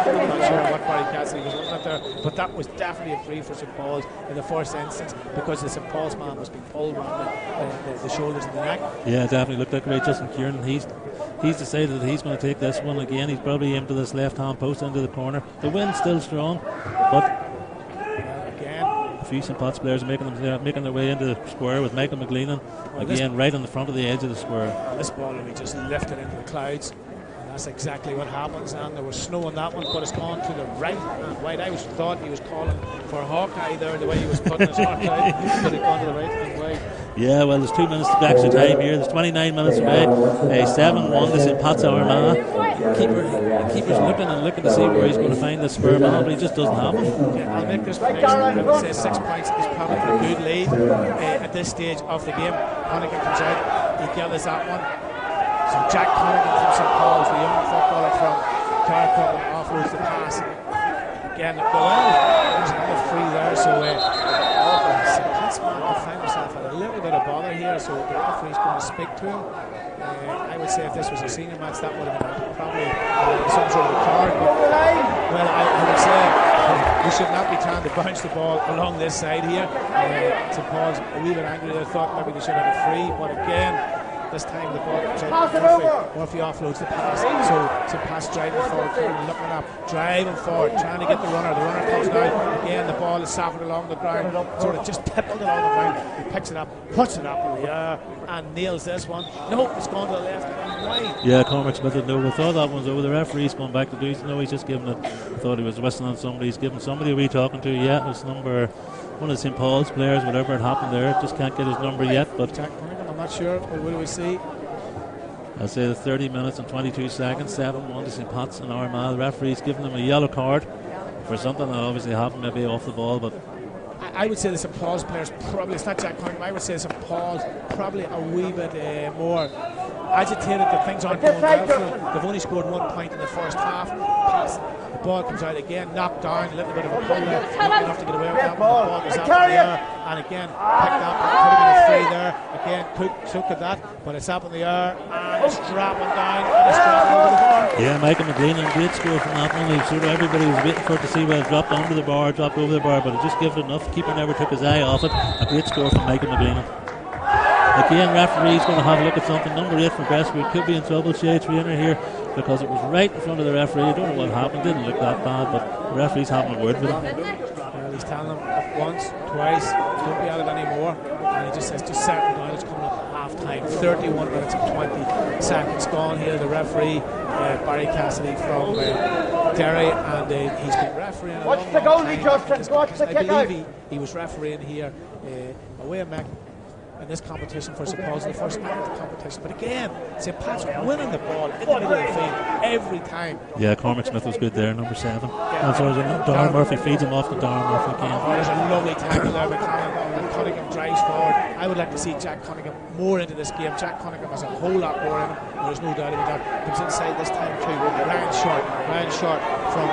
I'm not sure what Barry Cassidy was looking at there, but that was definitely a free for St. Paul's in the first instance, because the St. Paul's man was being pulled around the shoulders and the neck. Yeah, definitely looked like great. Justin Kieran, he's decided that he's going to take this one again. He's probably aimed to this left hand post into the corner. The wind's still strong, but a few St. Pat's players are making their way into the square with Michael McLean again right on the front of the edge of the square. This ball will be just lifted into the clouds, and that's exactly what happens. And there was snow on that one, but it's gone to the right hand wide. I thought he was calling for Hawkeye there, the way he was putting his arms out, but it gone to the right hand wide. Yeah, well, there's 2 minutes to extra time here. There's 29 minutes away. 7-1 to St. Pat's Armagh. Keeper's looking to see where he's going to find the spur man, but he just doesn't have him. Yeah, I'll make this prediction. I would say 6 points is probably a good lead at this stage of the game. Connigan comes out, he gathers that one. So Jack Connigan from St. Paul's, the young footballer from Carrick, offloads the pass. Again, there's another free there, so St. Pat's man could find himself at a little bit of bother here, so the referee's going to speak to him. I would say if this was a senior match, that would have been probably some sort of a card. But, well, I would say we should not be trying to bounce the ball along this side here. St. Paul's a wee bit angry. They thought maybe they should have a free, but again, this time the ball comes out. Murphy offloads the pass. So Pat's driving forward, looking up, driving forward, trying to get the runner. The runner comes down. Again, the ball is softened along the ground. Sort of just pippled along the ground. He picks it up, puts it up in the air, and nails this one. No, it's gone to the left and wide. Yeah, Cormac Smith didn't know. We thought that one's over. The referee's going back to do it. No, he's just giving it. I thought he was whistling on somebody. He's giving somebody a wee talking to. Yeah, it's one of St. Paul's players, whatever had happened there. Just can't get his number yet. But I'm not sure. What will we see? I'll say the 30 minutes and 22 seconds, 7-1 to St. Pat's and Armagh. The referee's giving them a yellow card for something that obviously happened, maybe off the ball. But I would say the St. Paul's players probably, it's not Jack Connigan, I would say St. Paul's probably a wee bit more agitated that things aren't going well for them. They've only scored 1 point in the first half. pass. The ball comes out again, knocked down, a little bit of a pull there, not enough to get away with that one. The ball goes up in the air, and again picked up. Could have been a free there. Again, took at that, but it's up in the air and it's dropping down and it's dropping over the bar. Yeah, Michael McLean, great score from that one. Sort of everybody was waiting for it to see whether it dropped onto the bar, dropped over the bar, but it just gave it enough. Keeper never took his eye off it. A great score from Michael McLean. Again, referee's going to have a look at something. Number 8 for Bessbrook could be in trouble. Shea Trainer here, because it was right in front of the referee. I don't know what happened. Didn't look that bad, but the referee's having a word with him. Well, he's telling him once, twice, don't be at it anymore. And he just says, just settle down. It's coming up half time. 31 minutes and 20 seconds gone here. The referee, Barry Cassidy from Derry, and he's been refereeing a What's the goalie, Justin? What's the kick out? I believe he was refereeing here away at Mac in this competition for St. Paul's, the first night of the competition. But again, St. Pat's winning the ball in the middle of the field every time. Yeah, Cormac Smith was good there, number 7. And so Darren Murphy feeds him off to Darren Murphy again. Oh, there's a lovely tackle there by Cunningham, and Cunningham drives forward. I would like to see Jack Cunningham more into this game. Jack Cunningham has a whole lot more in him. There's no doubt about that. Comes inside this time too. Ryan Short from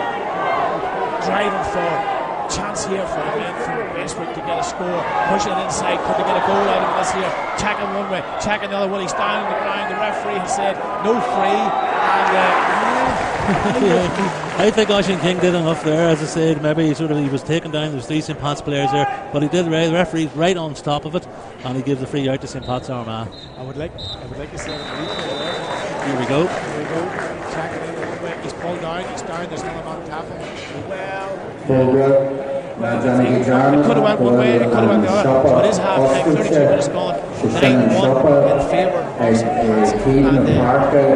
driving forward. Chance here for the men from Bessbrook to get a score. Pushing it inside. Could they get a goal out of this here? Checking one way, checking the other. Well, he's down on the ground. The referee has said no free. And I think Oisin King did enough there. As I said, maybe he was taken down. There's 3 St. Pat's players there, but he did right. The referee's right on top of it, and he gives the free out to St. Pat's Armagh. I would like to see him replay there. Here we go. Checking in one way. He's pulled down. He's down. There's no one on top of him. Well. It could have went one way, it could have went the other. So it is half time, 32 minutes gone, 9-1 in favour of St. Pat's, and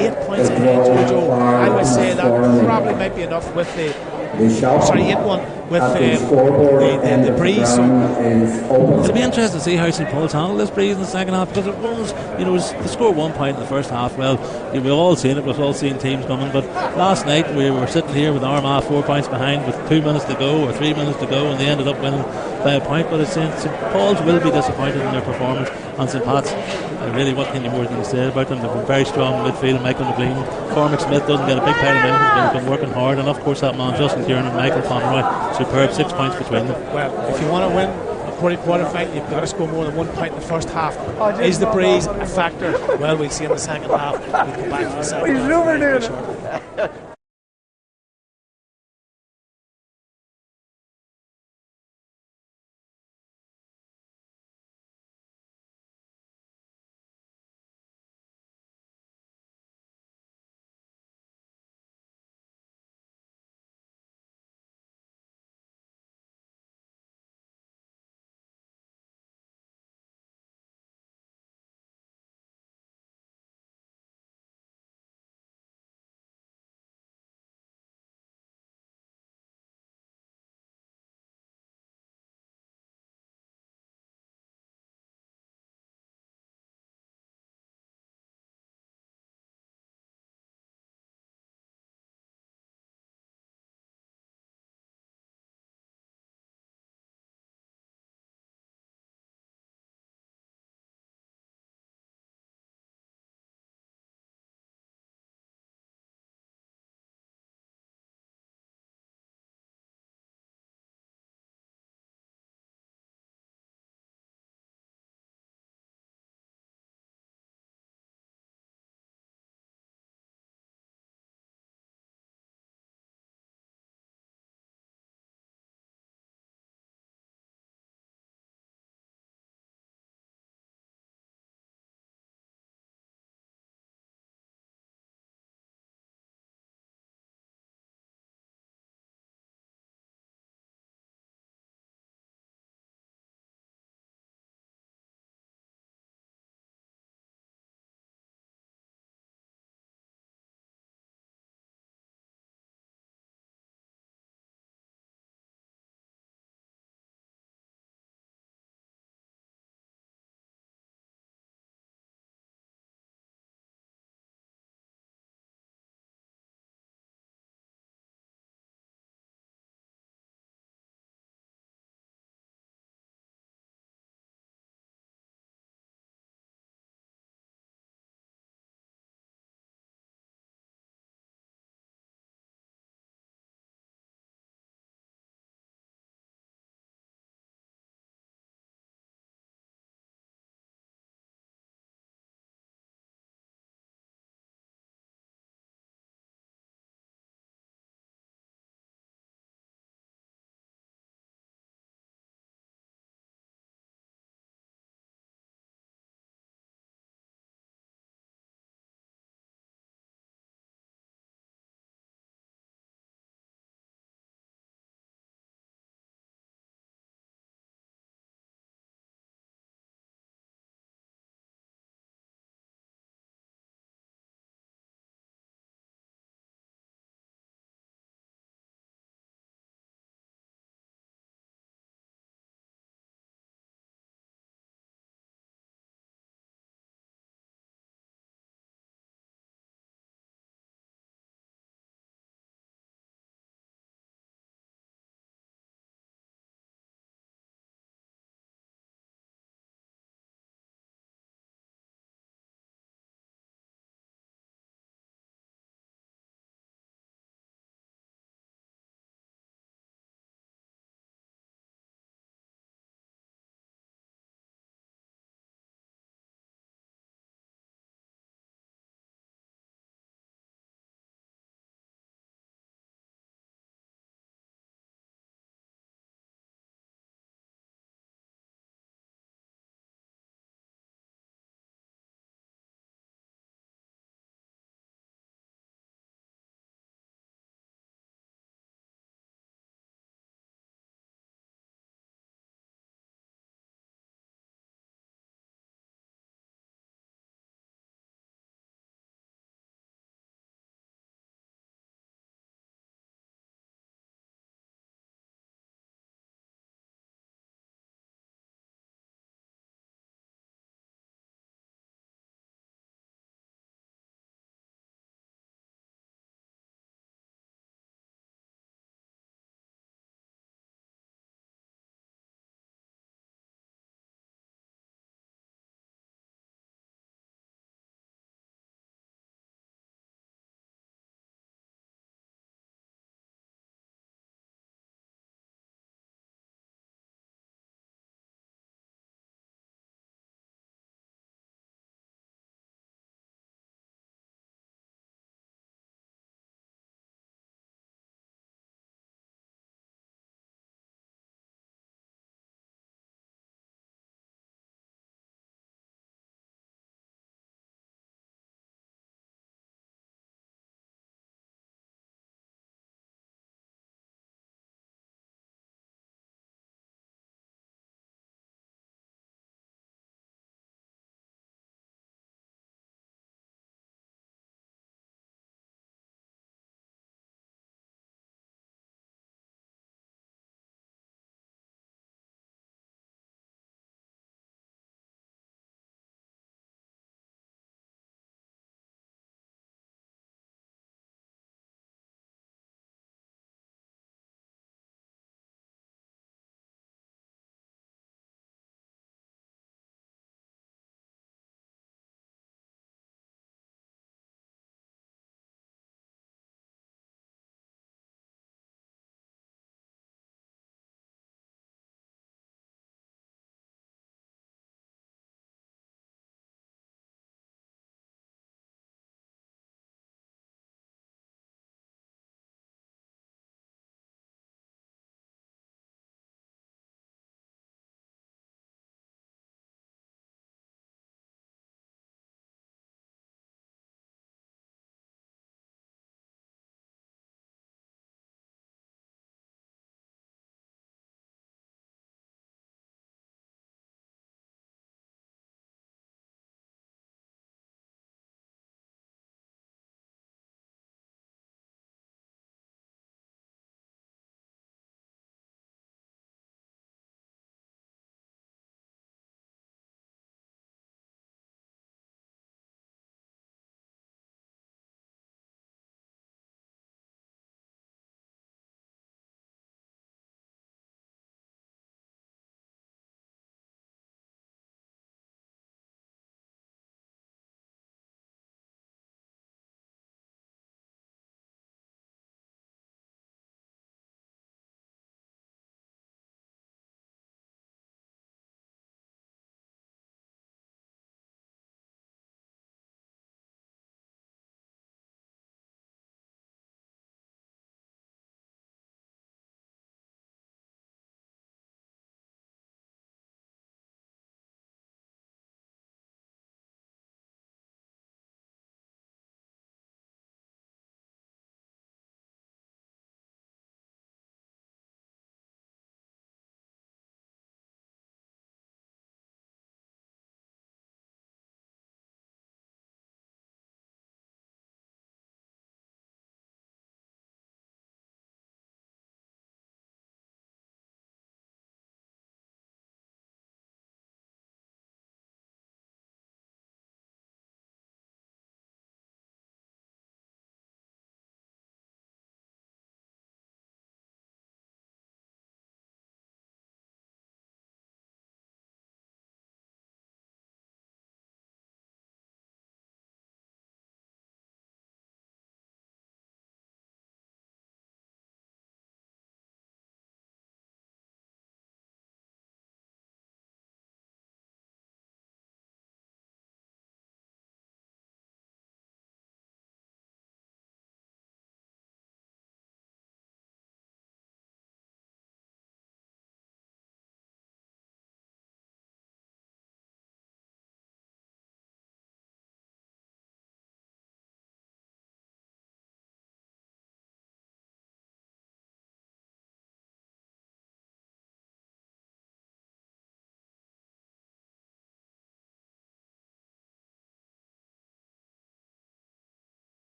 8 points ahead. Jojo, I would say that probably might be enough with the 8-1 with the breeze. So it'll be interesting to see how St. Paul's handle this breeze in the second half, because it was, to score 1 point in the first half. Well, we've all seen it, we've all seen teams coming, but last night we were sitting here with Armagh 4 points behind with 2 minutes to go or 3 minutes to go, and they ended up winning by a point. But it's St. Paul's will be disappointed in their performance, and St. Pat's, really, what can you more than say about them? They've been very strong in midfield. Michael McLean, Cormac Smith doesn't get a big pile of minutes, but they've been working hard, and of course that man Justin Kieran and Michael Pomeroy, superb, 6 points between them. Well, if you want to win a quarter final, you've got to score more than 1 point in the first half. Is the breeze a factor? Well, we'll see in the second half. We'll come back to the second half.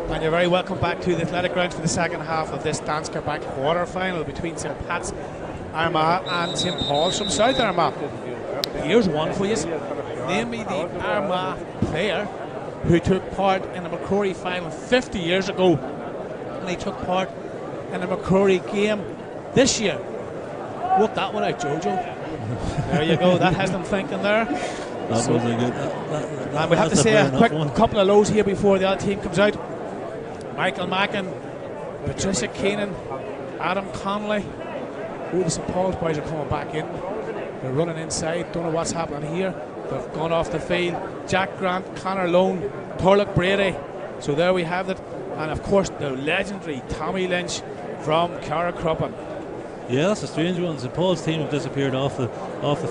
And you're very welcome back to the Athletic Grounds for the second half of this Danske Bank quarter-final between St. Pat's Armagh and St. Paul's from South Armagh. Here's one for you. Name me the Armagh player who took part in the MacRory final 50 years ago, and he took part in the MacRory game this year. Work that one out, Jojo. There you go. That has them thinking there. That was a good. And we have to say a quick couple of lows here before the other team comes out. Michael Mackin, Patricia Keenan, Adam Conley. Oh, the St. Paul's boys are coming back in. They're running inside. Don't know what's happening here. They've gone off the field. Jack Grant, Conor Lone, Turlock Brady. So there we have it. And of course the legendary Tommy Lynch from Carrickruppen. Yeah, that's a strange one. St. Paul's team have disappeared off the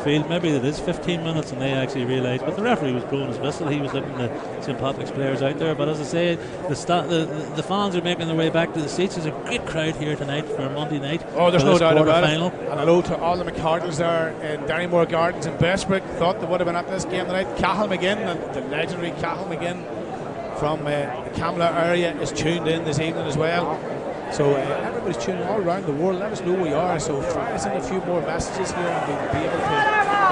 field. Maybe it is 15 minutes and they actually realised. But the referee was blowing his whistle. He was letting the St. Patrick's players out there. But as I say, the fans are making their way back to the seats. There's a great crowd here tonight for Monday night. Oh, there's no doubt about it. Final. And hello to all the McCardles there in Darrymore Gardens in Bessbrook. Thought they would have been at this game tonight. Cathal McGinn, and the legendary Cathal McGinn from the Camla area is tuned in this evening as well. So everybody's tuning all around the world. Let us know where you are. So try to send a few more messages here and we'll be able to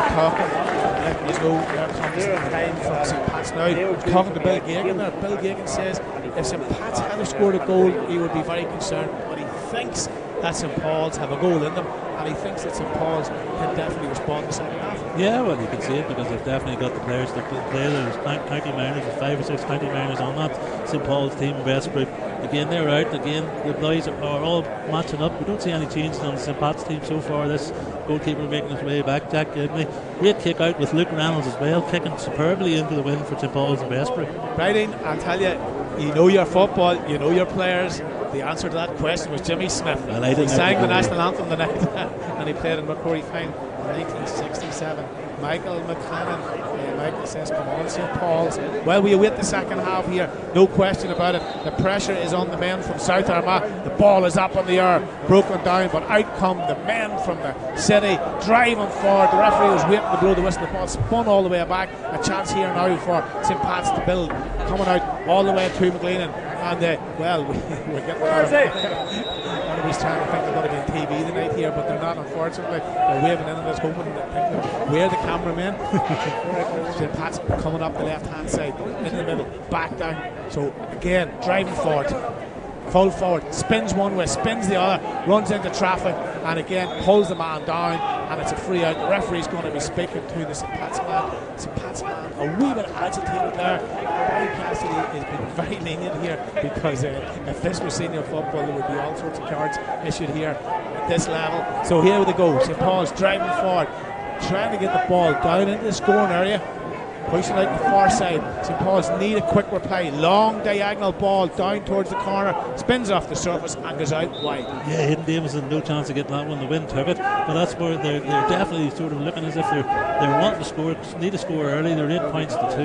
talk and let you know there comes the time from St. Pat's now. Talking to Bill Gagan there. Bill Gagan says if St. Pat's had scored a goal, he would be very concerned. But he thinks that St. Paul's have a goal in them, and he thinks that St. Paul's can definitely respond to second half. Yeah, well, you can see it because they've definitely got the players to play. There's county minors, there's 5 or 6 county minors on that St. Paul's team in Bessbrook. Again, they're out. Again, the boys are all matching up. We don't see any changes on the St. Pat's team so far. This goalkeeper making his way back, Jack Gibney. Great kick out with Luke Reynolds as well, kicking superbly into the win for St. Paul's and Bessbrook. Brian, I'll tell you, you know your football, you know your players. The answer to that question was Jimmy Smith. Well, he sang the national anthem the night and he played in MacRory final in 1967. Michael McLennan, Michael says, come on, St. Paul's. Well, we await the second half here, no question about it. The pressure is on the men from South Armagh. The ball is up in the air, broken down, but out come the men from the city, driving forward. The referee was waiting to blow the whistle. The ball spun all the way back. A chance here now for St. Pat's to build, coming out all the way to McLean. And well, we're getting everybody's trying to think they're going to be on TV tonight here, but they're not, unfortunately. They're waving in and just hoping that we're the cameramen. St. Pat's coming up the left hand side, in the middle, back down. So again, driving forward, full forward, spins one way, spins the other, runs into traffic, and again pulls the man down, and it's a free out. The referee's going to be speaking to the St. Pat's man. St. Pat's man, a wee bit agitated there. Barry Cassidy has been very lenient here because if this was senior football, there would be all sorts of cards issued here at this level. So here they go. St. Paul's driving forward, trying to get the ball down into the scoring area, pushing out the far side. St. Paul's need a quick reply. Long diagonal ball down towards the corner, spins off the surface and goes out wide. Yeah, Hayden Davis had no chance of getting that one. The wind took it, but that's where they're definitely sort of looking as if they're wanting to score, need to score early. They're 8 points to 2.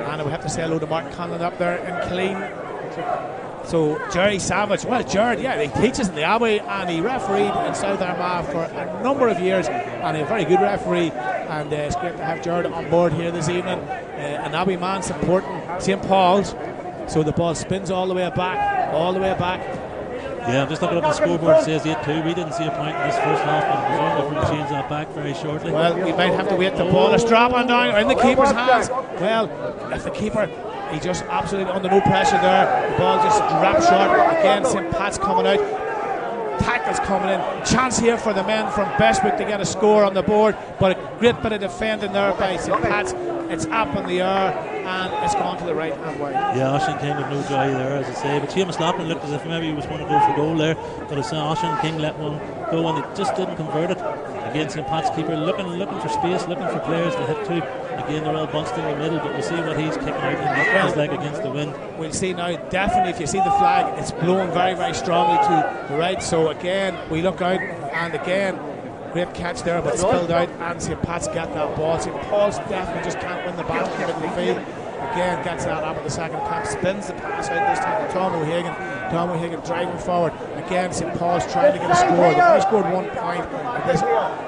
And we have to say hello to Mark Conlon up there in Killeen. So Jerry Savage, well, Jared, yeah, he teaches in the Abbey and he refereed in South Armagh for a number of years, and a very good referee. And it's great to have Jared on board here this evening. An Abbey man supporting St. Paul's. So the ball spins all the way back. Yeah, I'm just looking up the scoreboard. It says 8-2. We didn't see a point in this first half, but presumably we'll change that back very shortly. Well, we might have to wait. The ball is dropping down in the keeper's hands. Well, if the keeper, he just absolutely under no pressure there. The ball just dropped short. Again, St. Pat's coming out. Tackles coming in. Chance here for the men from Bessbrook to get a score on the board, but a great bit of defending there by St. Pat's. It's up in the air and it's gone to the right hand wide. Yeah, Oisin King with no joy there, as I say. But Seamus Laughlin looked as if maybe he was going to go for goal there, but I saw Oisin King let one go and it just didn't convert it. Again, St. Pat's keeper looking for space, looking for players to hit to. Again, they're all bunched in the middle, but we'll see what he's kicking out in his leg against the wind. We'll see now, definitely, if you see the flag, it's blowing very, very strongly to the right. So again, we look out, and again, great catch there, but spilled out, and St. Pat's got that ball. St. Paul's definitely just can't win the battle in the middle of the field. again gets that up at the second attempt, spins the pass out this time to Tom O'Hagan. Tom O'Hagan driving forward. Again, St. Paul's trying to get a score. They only scored 1 point at this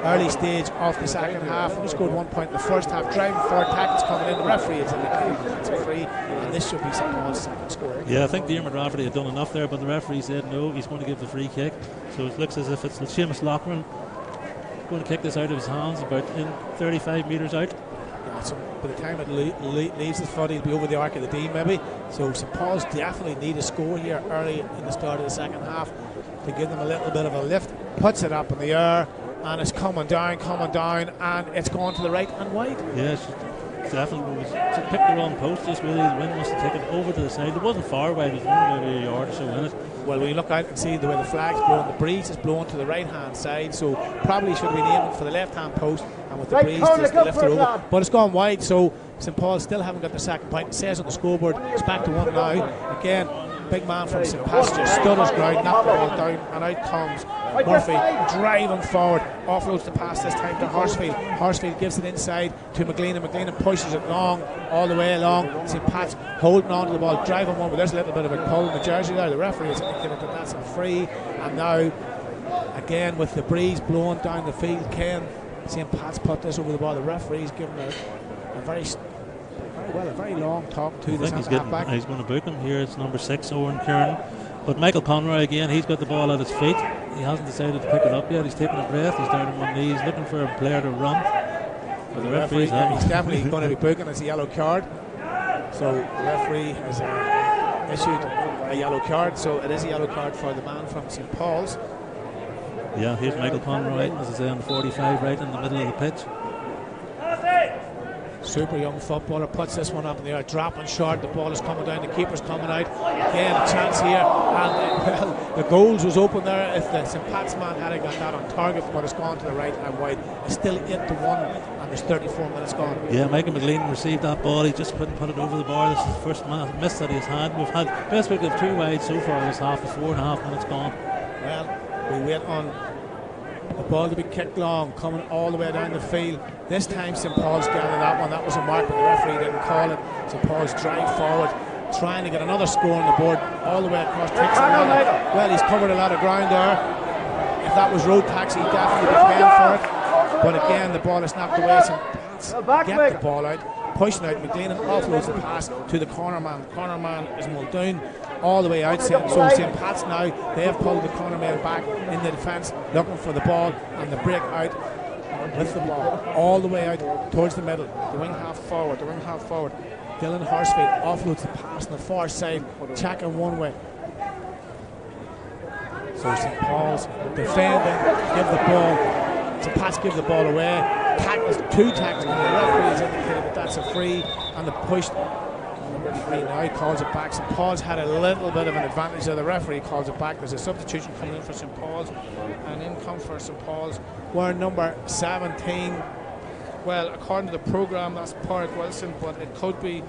early stage of the second half. Only scored 1 point in the first half. Driving forward, tackles coming in. The referee is indicating it's a free, and this should be St. Paul's second score. Yeah, I think Diarmuid Rafferty had done enough there, but the referee said no, he's going to give the free kick. So it looks as if it's Seamus Loughran going to kick this out of his hands, about in 35 metres out. Yeah, so by the time it leaves his foot, he'll be over the arc of the D maybe. So St. Paul's definitely need a score here early in the start of the second half to give them a little bit of a lift. Puts it up in the air, and it's coming down, and it's gone to the right and wide. Yeah, definitely she picked the wrong post. Just really, the wind must have taken over to the side. It wasn't far wide, it was only maybe a yard or so in it. Well, when you look out and see the way the flag's blowing, the breeze is blowing to the right hand side, so probably should have been aiming for the left hand post, and with the breeze just lift it over. But it's gone wide, so St. Paul still haven't got the second point. It says on the scoreboard it's back to 1 now. Again, big man from St. Pat's just stood his ground, knocked the ball down, and out comes Murphy driving forward, offloads the pass this time to Horsfield. Horsfield gives it inside to McLean, and McLean pushes it long, all the way along. St. Pat's holding on to the ball, driving one, but there's a little bit of a pull in the jersey there. The referee has indicated that that's a free, and now again with the breeze blowing down the field, Ken St. Pat's put this over the ball. The referee's given a very long talk to the centre half back. He's going to book him here. It's number 6, Owen Kieran. But Michael Conroy again, he's got the ball at his feet. He hasn't decided to pick it up yet. He's taking a breath. He's down on one knee. He's looking for a player to run. But the referee's he's definitely going to be booking as a yellow card. So the referee has issued a yellow card. So it is a yellow card for the man from St. Paul's. Yeah, here's Michael Conroy, as I say, on the 45, right in the middle of the pitch. Super young footballer, puts this one up in the air, dropping short. The ball is coming down, the keeper's coming out. Again, a chance here, and well, the goals was open there if the St. Pat's man had got that on target, but it's gone to the right and wide. It's still 8-1, and there's 34 minutes gone. Yeah, Michael McLean received that ball. He just couldn't put it over the bar. This is the first miss that he's had. We've had Bessbrook of 2 wide so far. This half, 4.5 minutes gone. Well, we wait on the ball to be kicked long, coming all the way down the field. This time St. Paul's gathered that one. That was a mark, but the referee didn't call it. St. Paul's drive forward, trying to get another score on the board, all the way across. Well, he's covered a lot of ground there. If that was road tax, he'd definitely be paying for it. But again, the ball is knocked away. St. Pat's get the ball out, pushing out. McLean offloads the pass to the corner man. The corner man is Muldoon all the way out. So St. Pat's now, they have pulled the corner man back in the defence, looking for the ball, and the break out with the ball all the way out towards the middle. The wing half forward. Dylan Horsfield offloads the pass on the far side, checking one way. So St. Paul's defending, give the ball. St. Pat's give the ball away. Tackles, 2 tackles. The referee has indicated that that's a free, and the push. Number 3 now calls it back. St. Paul's had a little bit of an advantage there. The referee calls it back. There's a substitution coming in for St. Paul's, and in comes for St. Paul's were number 17. Well, according to the programme, that's Porrick Wilson, but it could be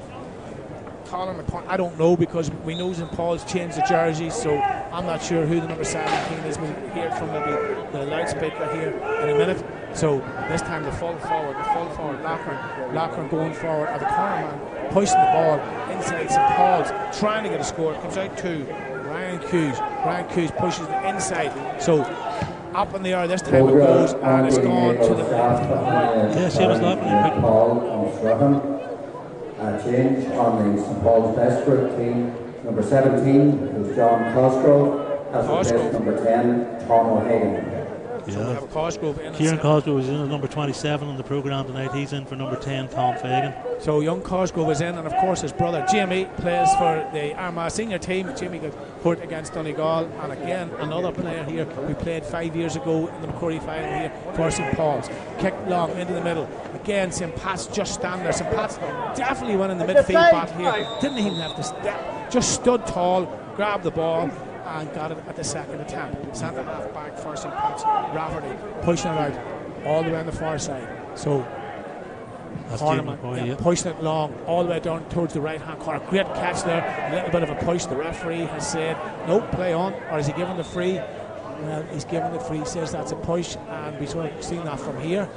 Colin McCon. I don't know, because we know St. Paul's changed the jerseys, so I'm not sure who the number 17 is. We'll hear from maybe the loudspeaker here in a minute. So this time the full forward, Loughran going forward, or the corner man pushing the ball inside St. Paul's, trying to get a score. It comes out to Ryan Hughes. Ryan Hughes pushes it inside. So up in the air this time it goes, and it's gone to the left. Yeah, Seamus Loughran. Change on the St. Paul's Bessbrook team. Number 17 is John Cosgrove. As replaced number 10, Tom O'Hagan. Yeah. So we have a Cosgrove in. Kieran Cosgrove is in at number 27 on the programme tonight. He's in for number 10, Tom Fagan. So young Cosgrove is in, and of course his brother Jamie plays for the Armagh senior team. Jamie got hurt against Donegal, and again another player here who played 5 years ago in the MacRory final here for St. Paul's. Kicked long into the middle. Again, St. Pat's just stand there. St. Pat's definitely winning the midfield battle here. Didn't even have to step, just stood tall, grabbed the ball, and got it at the second attempt. Centre half back for St. Pat's, Rafferty pushing it out all the way on the far side. So Cornerman pushing it long all the way down towards the right hand corner. Great catch there, a little bit of a push. The referee has said no, play on. Or is he giving the free? Well, he's giving the free. He says that's a push, and we've sort of seen that from here.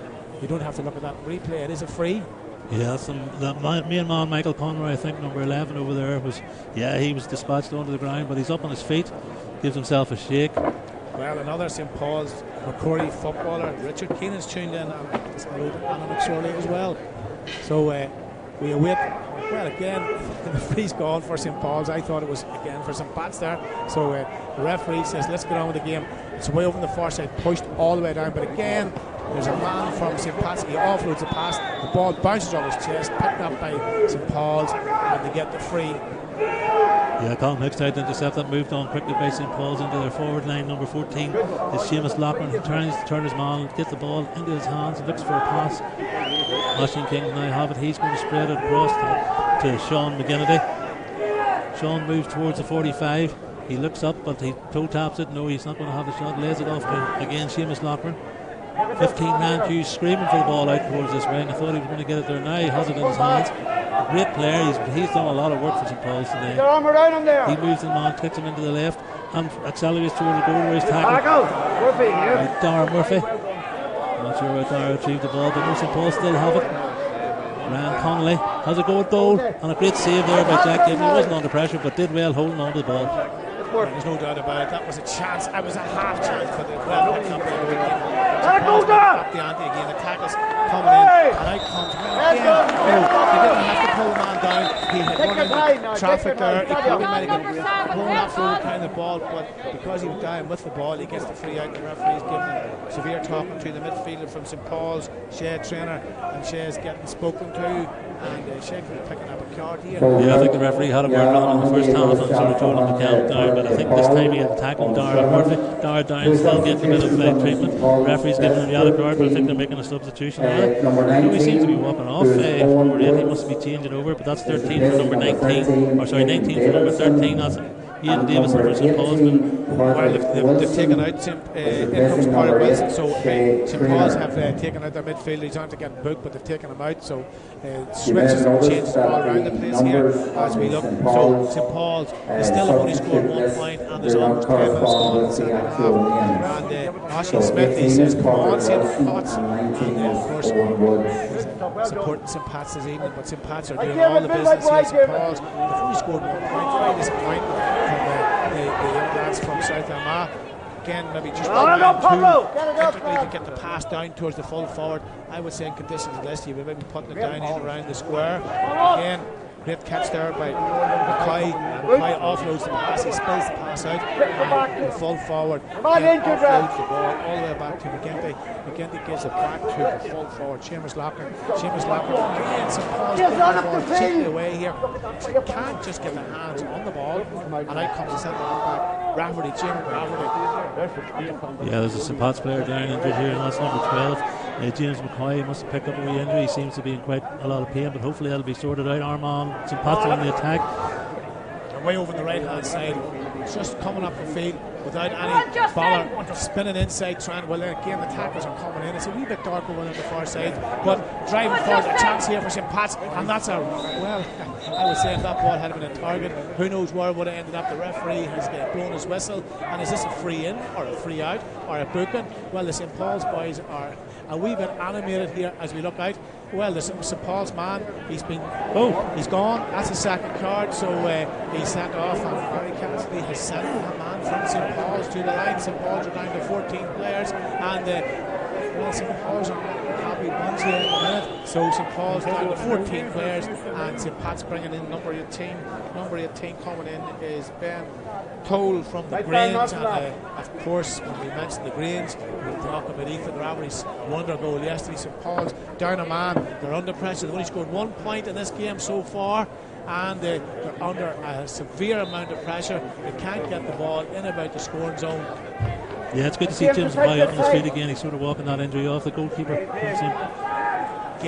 You don't have to look at that replay. It is a free. Yeah, me and man Michael Conroy, I think number 11 over there he was dispatched onto the ground, but he's up on his feet, gives himself a shake. Well, another St. Paul's MacRory footballer, Richard Keenan's tuned in, and Anna McSorley as well. So we await. Well, again, the free's gone for St. Paul's. I thought it was again for St. Pat's there. So the referee says, let's get on with the game. It's way over on the far side, pushed all the way down. But again, there's a man from St. Pat's. He offloads the pass. The ball bounces off his chest, picked up by St. Paul's, and they get the free. Yeah, Colin Hicks tried to intercept that, moved on quickly by St. Paul's into their forward line. Number 14 is Seamus Loughlin. He tries to turn his man, get the ball into his hands, looks for a pass. Ashton King now have it. He's going to spread it across to Sean McGinnity. Sean moves towards the 45. He looks up, but he toe taps it. No, he's not going to have the shot. Lays it off to again Seamus Loughlin. 15-man Hughes screaming for the ball out towards this ring. I thought he was going to get it there. Now he has it in his hands. A great player. He's done a lot of work for St. Paul's today. He moves the man, kicks him into the left, and accelerates towards the goal where he's tackled. Dara Murphy. I'm not sure where Dara retrieved the ball, but St. Paul still have it. Ryan Connolly has a goal, and a great save there by Jack Gibney. He wasn't under pressure, but did well holding on to the ball. There's no doubt about it. That was a chance. That was a half chance, but it well picked up the ante again. The tackle's coming in, and out comes again. He didn't have to pull the man down. He had run into traffic there. He probably might have got blown off through kind of ball, but because he was down with the ball, he gets the free out. The referee's giving severe talking to the midfielder from St. Paul's, Shea Trainer, and Shea's getting spoken to, and Shea could be picking up a card here. Yeah, I think the referee had a word with him in the first half and sort of told him to calm down, but I think this time he had tackled Dara Murphy. Dara down, still getting a bit of treatment. Referee's giving him the yellow card, but I think they're making a substitution. He seems to be walking off. Number 8, he must be changing over, but that's 13 for number 19. Or sorry, 19 for number 13. That's Ian Davison for St. Paul's. Well, they've taken out in comes Carter Wilson, so St. Paul's have taken out their midfielder. He's on to get booked, but they've taken him out, so switches and changes all around the place here as we look. So St. Paul's is still have only scored 1 point, and there's almost 10 minutes gone in the second half. And Oisin Smith, he says, come on, St. Pat's. And of course, supporting St. Pat's this evening, but St. Pat's are doing all the business here. St. Paul's, they've only scored 1 point. Very disappointing from the lads from South Armagh. Again, maybe just to get the pass down towards the full forward. I would say in conditions of this, you would maybe putting it down in around the square. Again, great catch there by Mackay. Mackay offloads the pass, he spills the pass out. The full forward offloads the ball all the way back to McGinty. McGinty gives it back to the full forward, Seamus Loughlin. Seamus Loughlin again, St. Paul's putting the ball cheaply away here. You can't just get their hands on the ball, and out comes the centre back, Rafferty, Jim Rafferty. Yeah, there's a St. Pat's player down injured here, and that's number 12. James McCoy must have picked up a wee injury. He seems to be in quite a lot of pain, but hopefully that'll be sorted out. Armagh, St. Pat's on the attack. Way over on the right hand side, just coming up the field without any bother, spinning inside, trying. Well, again, the tackles are coming in. It's a wee bit dark over on the far side, but driving forward, a chance here for St. Pat's, and that's a well. I would say if that ball had been a target, who knows where it would have ended up. The referee has blown his whistle, and is this a free in or a free out or a booking? Well, the St. Paul's boys are a wee bit animated here as we look out. Well, the St. Paul's man, he's gone. That's a second card, so he's sent off, and Barry Cassidy has sent a man from St. Paul's to the line. St. Paul's are down to 14 players, and well, St. Paul's are happy bunch here at the minute. So St. Paul's down to 14 players, and St. Pat's bringing in number 18. Number 18 coming in is Ben Toll from the Grange, and of course, when we mentioned the Grange, we'll talk about Ethan Rafferty's wonder goal yesterday. St. Paul's down a man, they're under pressure. They've only scored 1 point in this game so far, and they're under a severe amount of pressure. They can't get the ball in about the scoring zone. Yeah, it's good to see James McCoy up on his feet again. He's sort of walking that injury off. The goalkeeper comes in.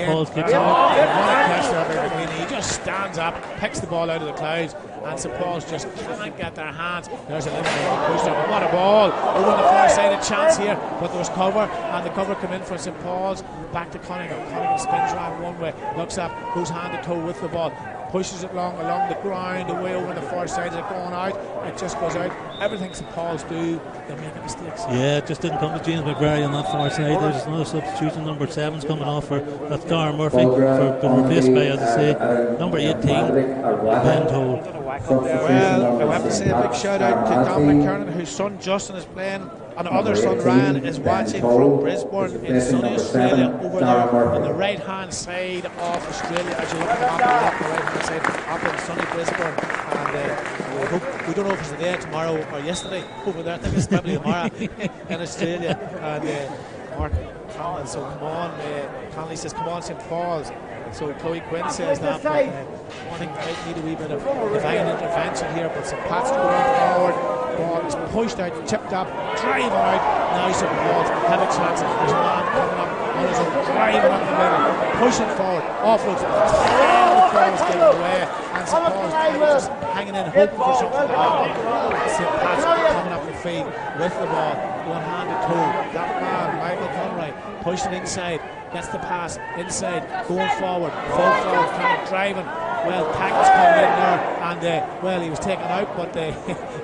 Paul's kicks out. He just stands up, picks the ball out of the clouds, and St. Paul's just can't get their hands. There's a little bit of a push up. What a ball! Over on the far side, a chance here, but there was cover, and the cover come in for St. Paul's. Back to Cunningham. Cunningham spins around one way, looks up, goes hand to toe with the ball. pushes it along the ground, away over the far side. Is it going out? It just goes out. Everything St. Paul's do, they're making mistakes. Yeah, it just didn't come to James McRory on that far side. There's another substitution. Number 7's coming off for that's Darren Murphy, been replaced by, as I say, number 18, Ben Toll. Well, I have to say a big shout out to Dominic Kernan, whose son Justin is playing, and other son Ryan is watching from Brisbane in sunny Australia, over there on the right hand side of Australia. As you look at the map, on the right hand side up in sunny Brisbane, and we don't know if it's there tomorrow or yesterday over there. I think it's probably tomorrow in Australia. And Mark Conlon, so come on, Conley says come on St. Paul's. So Chloe Quinn says that, but I think they need a wee bit of divine intervention here. But St. Pat's going forward, ball is pushed out, chipped up, driving out. Now St. Paul's have a chance. There's a man coming up on his own, driving up the middle, pushing forward, offloads. The ball is getting away, and St. Paul's just hanging in, hoping for something to happen. St. Pat's coming up the field with the ball, one-handed toe. That man, Michael Conroy, pushing inside. Gets the pass inside, going forward, full forward, kind of driving. Well, tackles coming in there, and well, he was taken out, but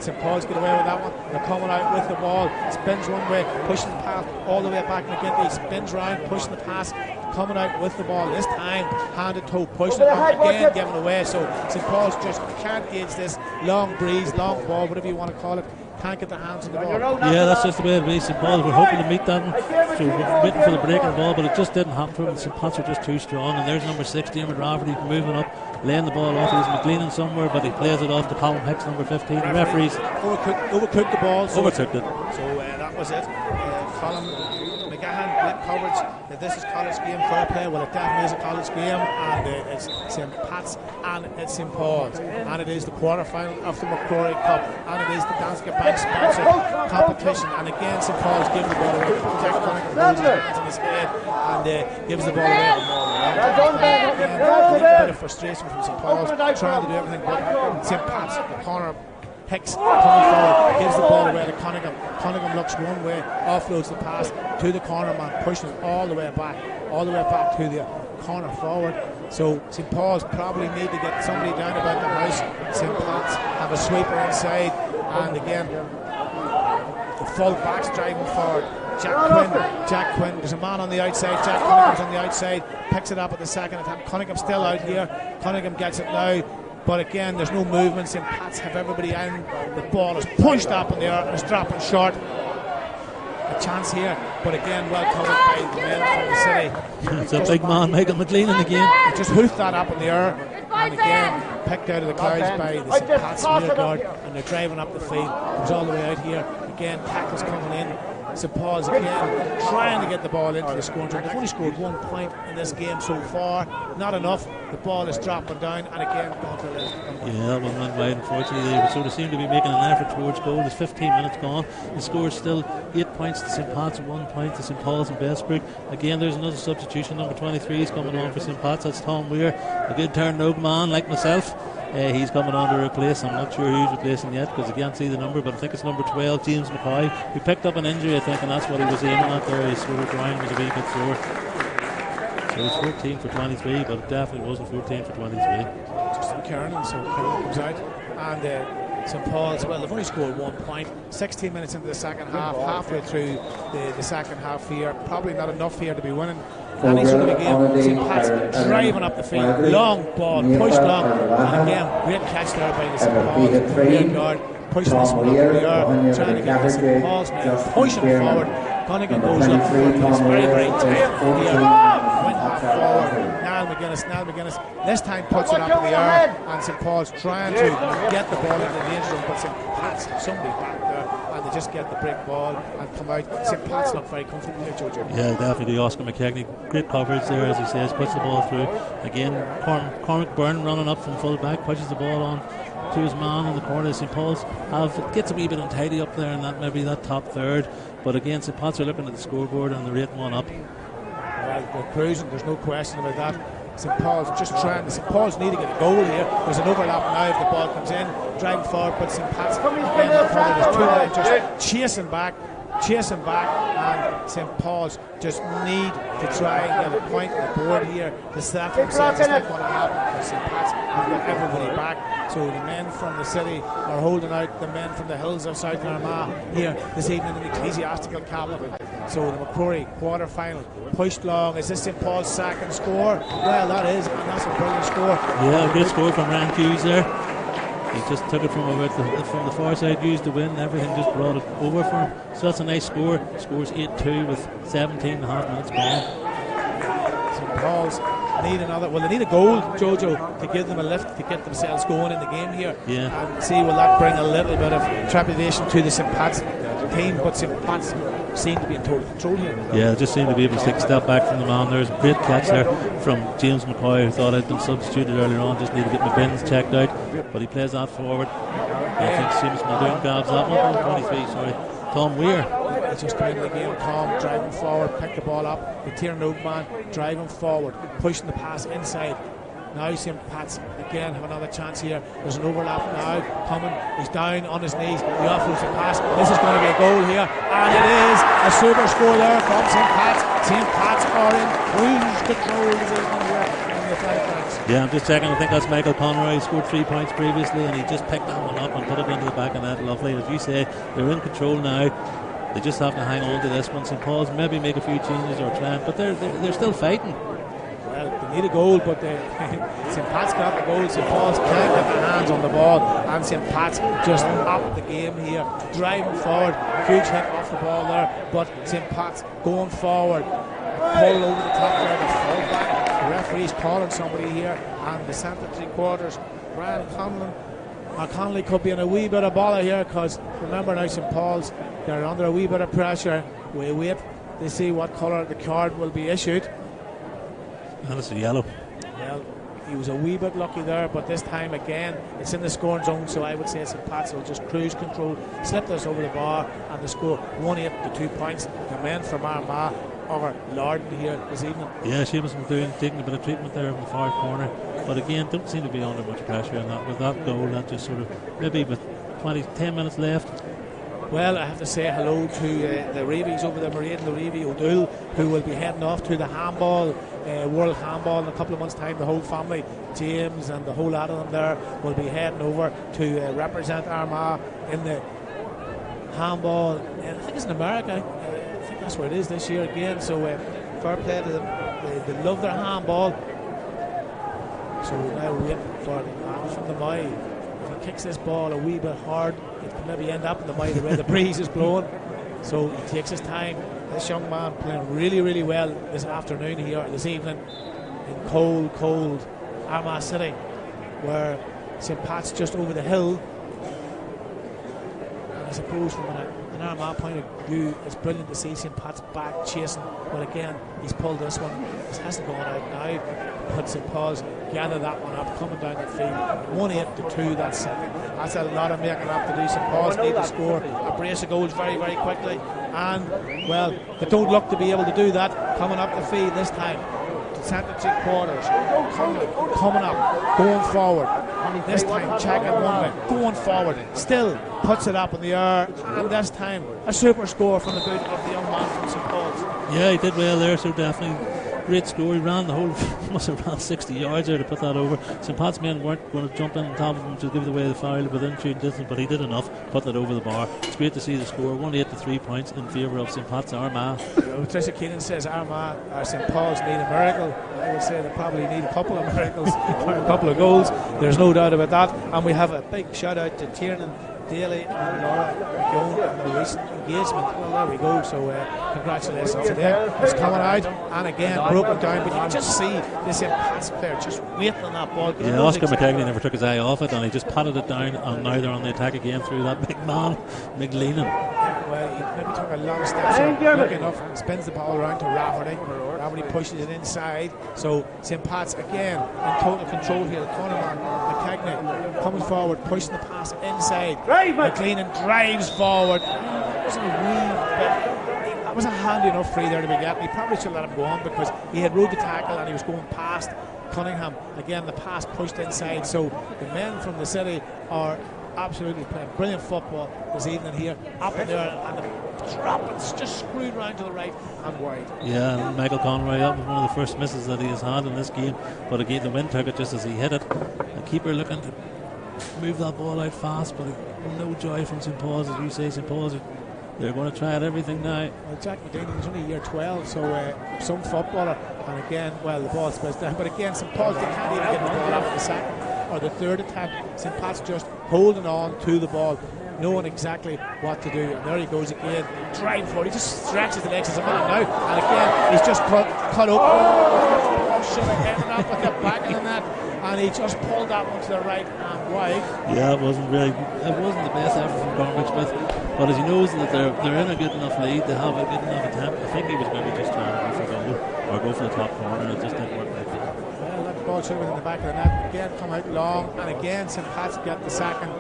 St. Paul's get away with that one. They're coming out with the ball, spins one way, pushes the pass all the way back. McGinty spins round, pushing the pass, coming out with the ball. This time, handed toe, pushing it up again, giving away. So St. Paul's just can't gauge this long breeze, long ball, whatever you want to call it. Can't get their hands on the ball. Yeah, that's just the way it is. St. Paul's were hoping to meet that one, so we're waiting for the break of the ball, but it just didn't happen for them. St. Pat's are just too strong, and there's number 6, Dermot Rafferty, moving up, laying the ball off. He's McLean somewhere, but he plays it off to Colin Hicks, number 15. The referees overcooked the ball. So overcooked it. So that was it. Colin McGahan, blip coverage. This is college game, fair play. Well, it definitely is a college game, and it's St. Pat's and it's St. Paul's, and it is the quarter-final of the MacRory Cup, and it is the Danske Bank sponsored competition. And again, St. Paul's gives the ball away. Jack Cunningham holds his hands in his head and gives the ball away. A bit of frustration from St. Paul's, trying to do everything, but St. Pat's, the corner. Hicks coming forward, gives the ball away to Cunningham. Cunningham looks one way, offloads the pass to the corner man, pushing it all the way back to the corner forward. So St. Paul's probably need to get somebody down about the house. St. Pat's have a sweeper inside, and again the full backs driving forward. Jack Quinn, there's a man on the outside. Jack Cunningham's on the outside, picks it up at the second attempt. Cunningham's still out here. Cunningham gets it now. But again, there's no movement. St. Pat's have everybody in. The ball is pushed up in the air and it's dropping short. A chance here, but again, well covered by the men from the city. It's a big man, Michael McLean, again. Just hoofed that up in the air, and again, picked out of the clouds by the St. Pat's rear guard, and they're driving up the field. Comes all the way out here. Again, tackles coming in. St. Paul's again trying to get the ball into the scoring zone. They've only scored 1 point in this game so far. Not enough. The ball is dropping down, and again going for this. Yeah, that one went wide. Unfortunately, they sort of seem to be making an effort towards goal. There's 15 minutes gone. The score is still 8 points to St. Pat's, 1 point to St. Paul's and Bessbrook. Again, there's another substitution. Number 23 is coming on for St. Pat's. That's Tom Weir, a good turn-over man like myself. He's coming on to replace. I'm not sure who's replacing yet because I can't see the number, but I think it's number 12, James McCoy, who picked up an injury, I think, and that's what he was aiming at there. His sort of groin was a wee bit sore. So it's 14 for 23, but it definitely wasn't 14 for 23. Justin Kernan, so Kernan comes out, and St. Paul's, well, they've only scored 1 point. 16 minutes into the second half, halfway through the second half here. Probably not enough here to be winning any sort of a game. St. Pat's driving up the field, long ball, pushed long, and again, great catch there by the St. Paul's rear guard, pushing this one up in the air, trying to get the St. Paul's man pushing forward. Cunningham goes up forward, he's very, very tight here. Went half forward. Now McGuinness this time puts it up in the air, and St. Paul's trying to get the ball into the danger zone, but St. Pat's have somebody back there, and they just get the break ball and come out. St. Pat's not very comfortable here, Jojo. Yeah, definitely. Oscar McKegney, great coverage there, as he says, puts the ball through. Again, Cormac Byrne running up from full back, pushes the ball on to his man in the corner. St. Paul's gets a wee bit untidy up there in that, maybe that top third, but again, St. Pat's are looking at the scoreboard and they're 8-1 up. Well, they're cruising, there's no question about that. St. Paul's just trying. St. Paul's need to get a goal here. There's an overlap now if the ball comes in, driving forward, but St. Pat's again, there's two men just chasing back, and St. Paul's just need to try and get a point on the board here to set themselves. It's not going to happen because St. Pat's have got everybody back. So the men from the city are holding out the men from the hills of South Armagh here this evening in the ecclesiastical capital. So the MacRory quarter-final pushed long. Is this St. Paul's second score? Well, that is, and that's a brilliant score. Yeah, a good score from Ryan Hughes there. He just took it from the far side, used the win, everything just brought it over for him. So that's a nice score. Scores 8-2 with 17 and a half minutes gone. St. Paul's need another, well, they need a goal, Jojo, to give them a lift, to get themselves going in the game here. Yeah. And see, will that bring a little bit of trepidation to the St. Pat's team, but St. Pat's seem to be in total control here. Yeah, just seem to be able to take a step back from the man. There's a great catch there from James McCoy, who thought I'd been substituted earlier on, just need to get my bins checked out, but he plays that forward. I think Seamus Muldoon grabs that one. 23, sorry. Tom Weir. He just came into the game, Tom driving forward, picked the ball up, the Tiernan man driving forward, pushing the pass inside. Now St. Pat's again have another chance here. There's an overlap now coming. He's down on his knees. He offloads the pass. This is going to be a goal here, and it is a super score there from St. Pat's. St. Pat's are in cruise control this evening here in the Athletic ranks. Yeah, I'm just checking. I think that's Michael Conroy. He scored 3 points previously, and he just picked that one up and put it into the back of net. Lovely. As you say, they're in control now. They just have to hang on to this one. St. Paul's maybe make a few changes or try, but they're still fighting. Well, they need a goal, but St. Pat's got the goal. St. Paul's can't get their hands on the ball, and St. Pat's just up the game here, driving forward. Huge hit off the ball there, but St. Pat's going forward, pull over the top there, the full back. The referee's calling somebody here, and the centre three quarters, Brian Connolly could be in a wee bit of bother here, because remember now St. Paul's, they're under a wee bit of pressure. We wait to see what colour the card will be issued. And it's a yellow. Well, he was a wee bit lucky there, but this time again it's in the scoring zone, so I would say St. Pat's will just cruise control, slip this over the bar, and the score 1-8 to 2 points. The men from Armagh are lauding here this evening. Yeah, Seamus Muldoon taking a bit of treatment there in the far corner, but again don't seem to be under much pressure in that. With that goal, that just sort of, maybe with 10 minutes left. Well, I have to say hello to the Reevies over there, Mairead and the Reevie O'Doul, who will be heading off to the handball, World Handball in a couple of months' time. The whole family, James and the whole lot of them there, will be heading over to represent Armagh in the handball. I think it's in America. I think that's where it is this year again. So fair play to them. They love their handball. So now we're waiting for the man from the Moy. If he kicks this ball a wee bit hard, it could maybe end up in the Moy the way the breeze is blowing. So he takes his time. This young man playing really, really well this afternoon here, this evening, in cold Armagh City, where St. Pat's just over the hill. And I suppose from an Armagh point of view, it's brilliant to see St. Pat's back chasing. But again, he's pulled this one. This hasn't gone out now. But St. Paul's gather that one up, coming down the field. 1-8 to 2. That's a lot of making up to do. St. Paul's need to score a brace of goals very, very quickly. And, well, they don't look to be able to do that. Coming up the field this time. Centre three quarters. Coming up. Going forward. This time checking one way. Going forward. Still puts it up in the air. And this time a super score from the boot of the young man from St. Paul's. Yeah, he did well there, so definitely great score. He ran the whole, must have ran 60 yards there to put that over. St. Pat's men weren't going to jump in on top of him to give away the foul within shooting distance, but he did enough, put that over the bar. It's great to see the score, 1-8 to 3 points in favour of St. Pat's Armagh. Patricia Keenan says Armagh or St. Paul's need a miracle. I would say they probably need a couple of miracles or a couple of goals. There's no doubt about that. And we have a big shout out to Tiernan Daly and Laura McGowan on the recent engagement. Well, there we go. So congratulations to them. It's coming out and again broken down, but you can just see this St. Pat's player just waiting on that ball. Yeah, Oscar McKegney never took his eye off it, and he just patted it down, and now they're on the attack again through that big man, McLeanan. Well, he maybe took a long step, so quick enough, spins the ball around to Rafferty. Rafferty pushes it inside. So St. Pat's again in total control here. The cornerman McKegney coming forward, pushing the pass inside. McLeanan drives forward. That was a handy enough free there to be getting. He probably should let him go on because he had rode the tackle and he was going past Cunningham. Again, the pass pushed inside. So the men from the city are absolutely playing brilliant football this evening here. Up in there, and the drop, it's just screwed round to the right and wide. Yeah, and Michael Conroy, that was one of the first misses that he has had in this game. But again, the wind took it just as he hit it. The keeper looking to move that ball out fast, but no joy from St. Paul's. As you say, St. Paul's, they're going to try at everything now. Well, Jack McDaniel is only year 12, so some footballer, and again, well, the ball's supposed down, but again, St. Paul's, they can't even get the ball after the second or the third attempt. St. Pat's just holding on to the ball, knowing exactly what to do. And there he goes again, driving for it. He just stretches the legs as a man now, and again, he's just cut open. Oh, should have ended up with the back of the net, and he just pulled that one to the right and wide. Yeah, it wasn't the best effort from Cormac Smith, but as he knows that they're in a good enough lead, they have a good enough attempt. I think he was maybe just trying to go for goal or go for the top corner, and it just didn't work like that. Well, that ball should have been in the back of the net. Again, come out long, and again, St. Pat's get the second.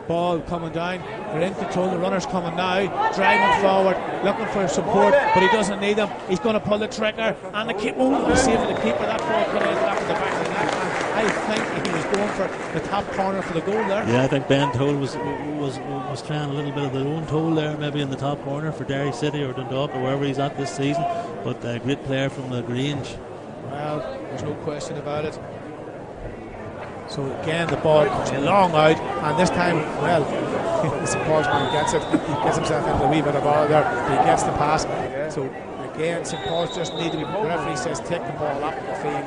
Ball coming down, they're in control, the runner's coming now, driving forward, looking for support, but he doesn't need them. He's going to pull the trigger, and the keeper, saving the keeper. That ball could have ended up in the back of the net, and I think he was going for the top corner for the goal there. Yeah, I think Ben Toll was trying a little bit of their own toll there, maybe in the top corner for Derry City or Dundalk or wherever he's at this season, but a great player from the Grange. Well, there's no question about it. So again, the ball comes long out, and this time, well, St. Paul's man gets it, gets himself into a wee bit of ball there, but he gets the pass. So again, St. Paul's just need to be, the referee says take the ball up the field,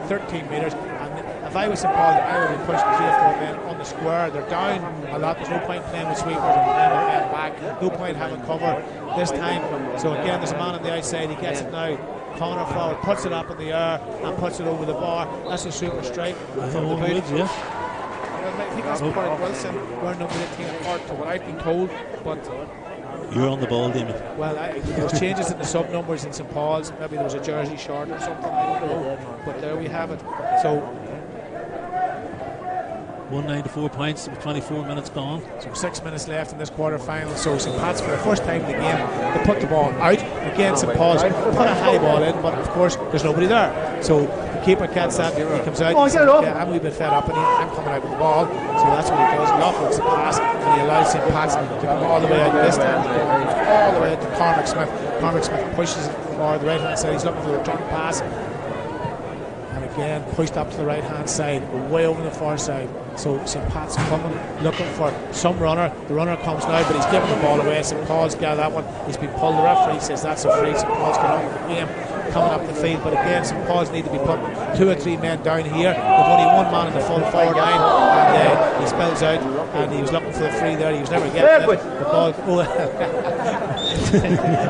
13 metres, and if I was St. Paul's, I would be pushing 3 or 4 men on the square. They're down a lot, there's no point playing with sweepers and men back, no point having cover this time. So again, there's a man on the outside, he gets it now. Corner forward, puts it up in the air and puts it over the bar. That's a super strike from the boot. Yeah. I think that's Corey Wilson, wearing number 18 apart to what I've been told, but you're on the ball, Damien. well, there was changes in the sub numbers in St. Paul's. Maybe there was a jersey short or something, I don't know, but there we have it. So 194 points with 24 minutes gone. So 6 minutes left in this quarter final. So St. Pat's, for the first time in the game, they put the ball out. Again, St. Paul's put a high ball in, but of course there's nobody there. So the keeper gets that, he comes out, I'm a wee bit fed up, and I'm coming out with the ball. So that's what he does. Lofts the pass, and he allows St. Pat's to come all the way out. This time all the way out to Cormac Smith. Cormac Smith pushes it forward the right hand side. He's looking for the return pass. And again, pushed up to the right hand side, way over the far side. So St. Pat's coming, looking for some runner. The runner comes now, but he's giving the ball away. St. Paul's got that one. He's been pulled. The referee says that's a free. St. Paul's got on the game, coming up the field. But again, St. Paul's need to be putting 2 or 3 men down here. They've only one man in the full forward line, and he spells out. And he was looking for the free there. He was never getting it. The ball.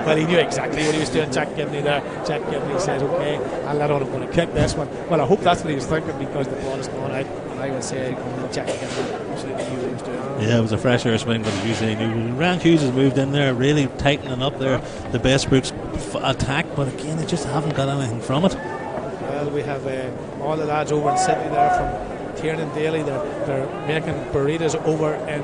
Well, he knew exactly what he was doing. Jack Gibney there. Jack Gibney says, "Okay, I'll let on. I'm going to kick this one." Well, I hope that's what he was thinking, because the ball is going out. And I would say Jack Gibney absolutely knew what he was doing. Yeah, it was a fresh air swing, but as you say, Rand Hughes has moved in there, really tightening up there the Bessbrook's attack, but again, they just haven't got anything from it. Well, we have all the lads over in Sydney there from Tiernan Daly. They're making burritos over in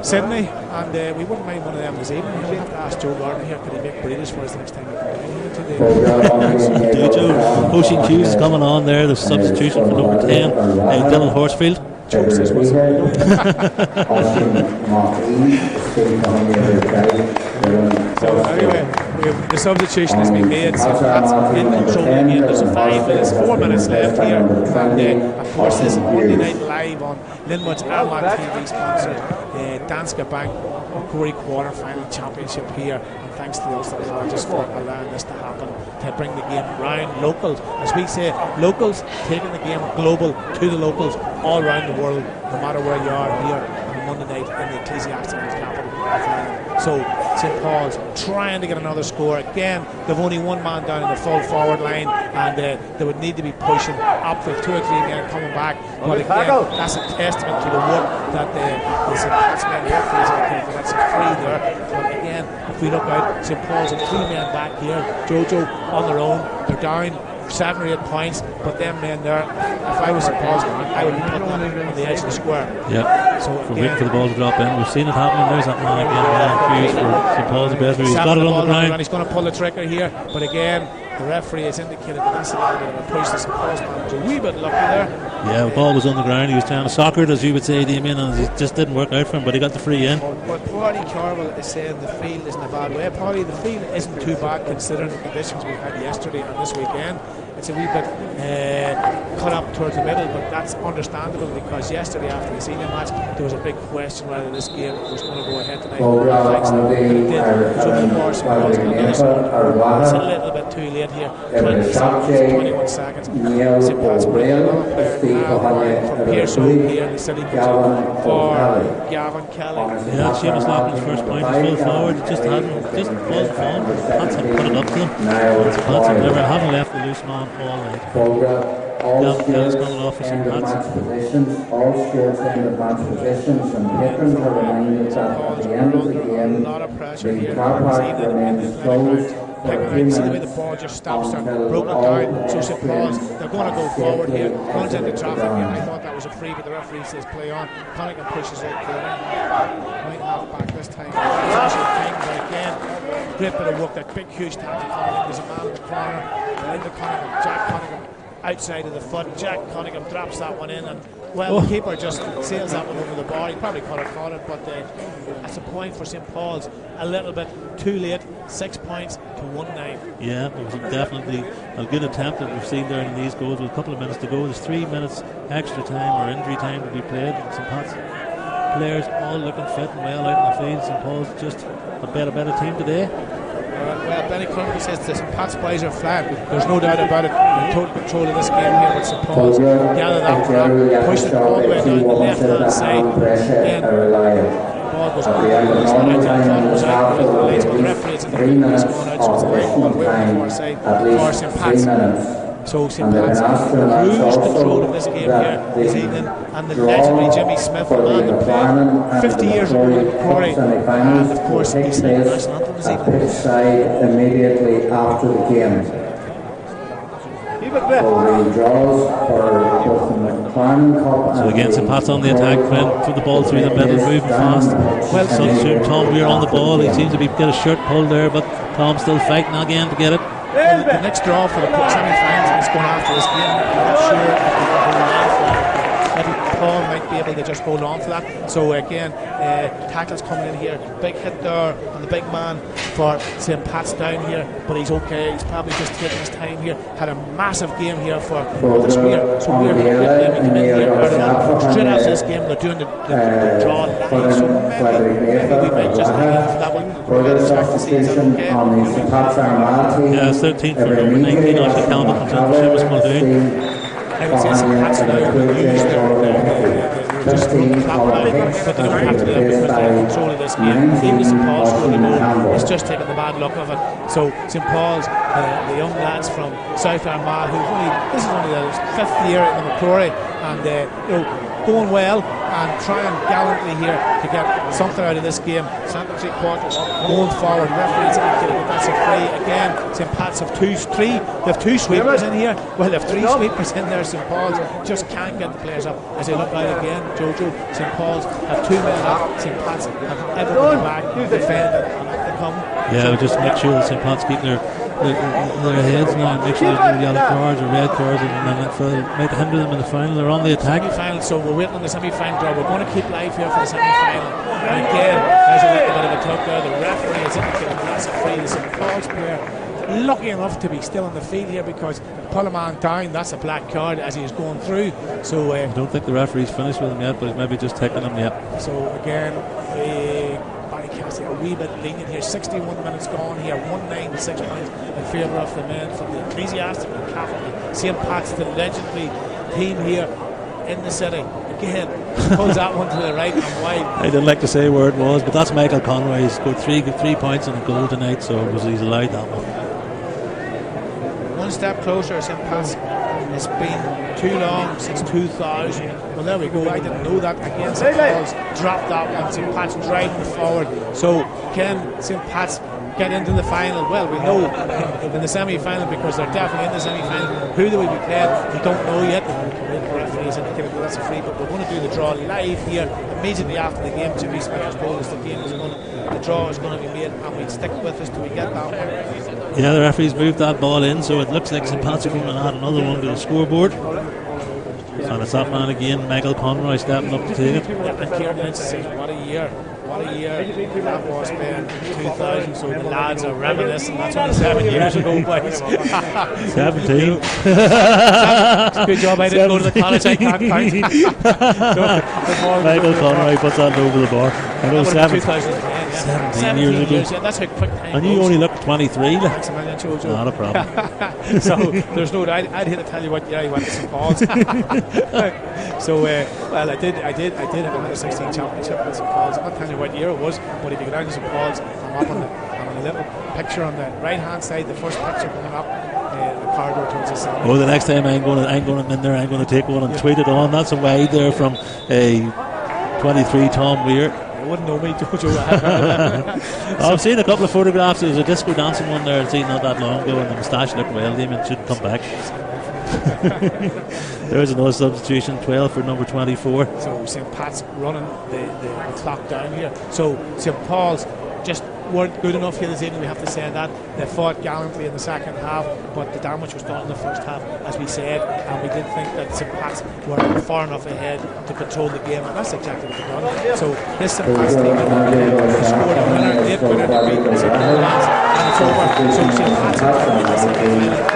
Sydney, and we wouldn't mind one of them this evening. We'll have to ask Joe Gardner here, could he make burritos for us the next time we come down here today? Do Joe. Ocean Hughes is coming on there, the substitution for number 10, Dylan Horsfield. Joe says, so anyway, the substitution has been made, so that's in control again. There's 4 minutes left here, and of course this is Monday Night Live on Linwood's Armagh TV sponsored Danske Bank MacRory quarter-final championship here, and thanks to the Ulster Colleges for allowing this to happen, to bring the game round local. As we say, locals taking the game global to the locals all around the world, no matter where you are here on Monday night in the ecclesiastical capital of Ireland. So St. Paul's trying to get another score. Again, they've only one man down in the full forward line, and they would need to be pushing up with 2 or 3 men coming back. But again, that's a testament to the work that the St. Paul's men referees are doing. That's a free there. But again, if we look out, St. Paul's and 3 men back here. Jojo on their own. They're down 7 or 8 points, but them men there, if I was St. Paul's man, I would be putting them on the edge of the square. Yeah, so we're waiting for the ball to drop in. We've seen it happening. There's that man again. Hughes for St. Paul's. He's got it on the ground. And he's going to pull the trigger here, but again, the referee has indicated that that's a little bit of a push. The St. Paul's man was a wee bit lucky there. Yeah, the ball was on the ground. He was trying to soccer it, as you would say, Damien, and it just didn't work out for him, but he got the free in. But Paddy Carville is saying the field isn't a bad way. Paddy, the field isn't too bad considering the conditions we had yesterday and this weekend. It's a wee bit cut up towards the middle, but that's understandable because yesterday after the senior match there was a big question whether this game was going to go ahead tonight. It's a little bit too late here. 20 seconds, 21 seconds. St. Pat's bringing on from Pearson here in the city for Gavin Kelly. Yeah, Seamus Laughlin's first point was full forward. Just wasn't falling. Pats had put it up to them. Pats haven't left the loose man all night. All stewards end of match positions, all stewards end of match positions, and patrons are reminded that at the end of the game, the car park remains closed. You see the way the ball just stops there, broke it down. So St. Paul's, they're going to go forward here, runs into traffic here. I thought that was a free, but the referee says play on. Connigan pushes it clear. Might have back this time. But again, great bit of work. That big, huge tackle coming in. There's a man in the corner. Into Connigan, Jack Connigan outside of the foot. Jack Connigan drops that one in, and the keeper just sails that one over the bar. He probably could have caught it, but that's a point for St. Paul's. A little bit too late. 6 points to 1-9. Yeah, it was definitely a good attempt that we've seen there in these goals with a couple of minutes to go. There's 3 minutes extra time or injury time to be played. St. Pat's players all looking fit and well out in the field. St. Paul's just a better team today. Well, Benny Curran says the St. Pat's boys are flat. There's no doubt about it. In total control of this game here with St. Paul's. Gather that one up, push it all the way down the left hand side. Again, the ball goes out. The referee is in the middle. It's going out, so it's a very good way on the far side for St. Pat's. So St. Pat's cruise control of this game here this evening, and the legendary Jimmy Smith, the man that played 50 years ago with MacRory, and of course he's the national anthem this evening. Pitch side immediately after the game. So again, St. Pat's on the attack, put the ball through the middle, moving fast. Well, substitute Tom Weir on the ball. He seems to be get a shirt pulled there, but Tom's still fighting again to get it. The next draw for the semi-finals is going after this game. I'm not sure if they can hold on for that. Maybe Paul might be able to just hold on for that. So again, tackles coming in here. Big hit there on the big man for St. Pat's down here, but he's okay. He's probably just taking his time here. Had a massive game here for this Weir. So Weir had a good game. He came in here early on. Straight after this game, they're doing the draw live. So maybe we might just leave it for that one. We're going to check to see is that okay. Yeah, it's 13th for number 19 on the calendar for Seamus Muldoon. I would say St. Pat's now will use their just run the clock out, but they don't have to do that because they have control of this game. Even St. Paul's scoring a goal, it's just taking the bad luck of it. So St. Paul's, the young lads from South Armagh, this is only their 5th year in the MacRory, and going well and trying gallantly here to get something out of this game. Centre 3 quarters going forward. Referees indicating that that's a free. Again, St. Pat's have two sweepers in here. Well, they have 3 sweepers in there. St. Paul's just can't get the players up as they look out again. Jojo, St. Paul's have 2 men up. St. Pat's have everybody back, defending, and up they come. Yeah, just make sure that St. Pat's keep their heads now, and make sure there's no yellow cards or red cards, and that might hinder them in the final. They're on the attack. Semi-final, so we're waiting on the semi-final draw. We're going to keep live here for the semi-final. And again, there's a little bit of a tug there. The referee is indicating that's a free. The St. Paul's player lucky enough to be still on the field here because pull a man down, that's a black card as he's going through. So I don't think the referee's finished with him yet, but he's maybe just taking him yet. So again, a wee bit lenient here. 61 minutes gone here. 1-9 to 6 points in favour of the men from the Ecclesiastical Catholic St. Pat's, the legendary team here in the city. Again, pulls that one to the right and wide. I didn't like to say where it was, but that's Michael Conway. He's scored 3 points and a goal tonight, so he's allowed that one. One step closer, St. Pat's. It's been too long since 2000. Well, there we go. I didn't know that. Again, St. Paul's dropped that one. St. Pat's driving forward. So can St. Pat's get into the final? Well, we know in the semi-final because they're definitely in the semi-final. Who they will be playing, we don't know yet. The referees indicated that's a free, but we're going to do the draw live here immediately after the game. Jimmy Smith has told us the draw is going to be made, and we'll stick with us till we get that one. Yeah, the referee's moved that ball in, so it looks like St. Pat's are going to add another one to the scoreboard. And it's that man again, Michael Conroy, stepping up to take it. Yeah, and Kieran Lynch says, what a year that was, man, 2000. So the lads are reminiscing. That's only 7 years ago, boys. 17. Good job, I didn't go to the college, I can't count. Michael Conroy puts that over the bar. I know, 2010, 17 years ago. Yeah, that's how quick time And you goes. only look 23. Thanks a million, Jojo. Not a problem. So there's no doubt. I'd hate to tell you what year I went to St. Paul's. So well, I did have a 116 championship at St. Paul's. I'm not telling you what year it was, but if you go down to St. Paul's, I'm up on the little picture on the right hand side, the first picture coming up the corridor towards the center. Oh, the next time I'm going in there, I'm going to take one and tweet it on. That's a wide there from a 23 Tom Weir. You wouldn't know me, Jojo. I've seen a couple of photographs. There was a disco dancing one there I'd seen not that long ago, and the moustache looked well. Damien shouldn't come back. There's another substitution, 12 for number 24. So St. Pat's running the clock down here. So St. Paul's just weren't good enough here this evening, we have to say that. They fought gallantly in the second half, but the damage was done in the first half, as we said, and we did think that St. Pat's were far enough ahead to control the game, and that's exactly what they've done. So this St. Pat's team scored a winner, late winner to beat St. Paul's, and it's over. So St. Pat's are in the semi-final.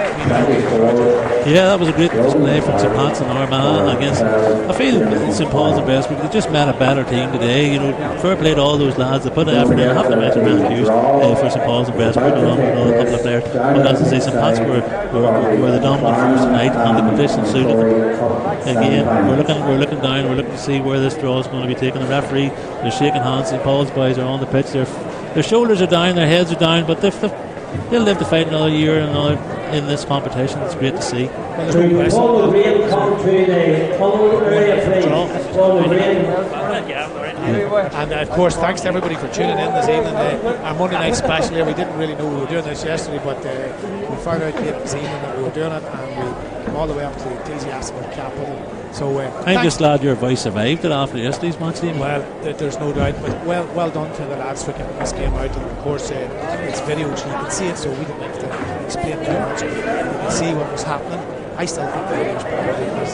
Yeah, that was a great display from St. Pat's and Armagh against, I feel, St. Paul's and Bessbrook. They just met a better team today. You know, fair play to all those lads. They put an effort in. I have to mention Ryan Hughes for St. Paul's and Bessbrook, along with a couple of players. But as I say, St. Pat's were the dominant force tonight, and the conditions suited them. Again, we're looking down. We're looking to see where this draw is going to be taken. The referee, they're shaking hands. St. Paul's boys are on the pitch. Their shoulders are down, their heads are down, but they'll live to fight another year and another in this competition. It's great to see. There's no question. And of course, thanks to everybody for tuning in this evening. Our Monday night special here, we didn't really know we were doing this yesterday, but we found out late this evening that we were doing it, and we came all the way up to the ecclesiastical capital. So I'm just glad your voice survived it after yesterday's match, Damien. Well, there's no doubt, but well done to the lads for getting this game out. And of course, it's video, so you can see it, so we didn't have to explain too much. You can see what was happening. I still think the video's better because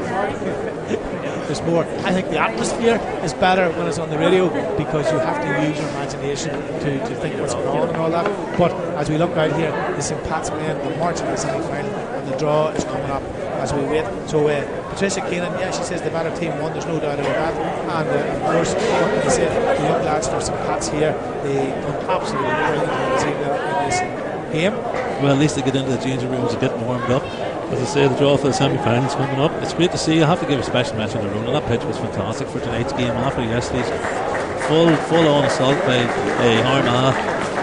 there's more. I think the atmosphere is better when it's on the radio, because you have to use your imagination to think what's going on and all that. But as we look out here, the St. Pat's playing the March in the semi-final, and the draw is coming up as we wait. So Patricia Keenan, yeah, she says the better team won, there's no doubt about that. And of course, what can I say, the young lads for St. Pat's here, they done absolutely brilliant in this game. Well, at least they get into the changing rooms and get warmed up. As I say, the draw for the semi-finals coming up. It's great to see. I have to give a special mention to Ronan. That pitch was fantastic for tonight's game after yesterday's full-on assault by Armagh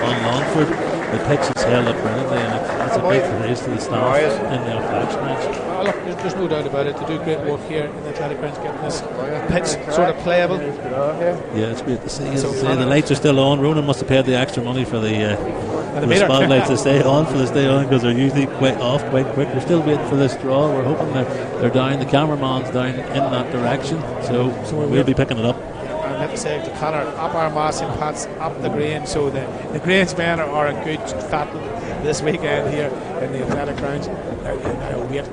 on Longford. The pitch has held up brilliantly, and it's a big praise to the staff in the athletics match. Look, there's no doubt about it. They do great work here in the athletic grounds, getting this pitch sort of playable. Yeah, it's great to see. As I say, the lights are still on. Ronan must have paid the extra money for the spotlights to stay on, because they're usually quite off quite quick. We're still waiting for this draw. We're hoping they're down. The cameraman's down in that direction, so we'll be picking it up. And let me say to Connor, up Armagh, St. Pat's, up the Grange. So the Grange men are a good fat this weekend here in the athletic grounds. Now wait.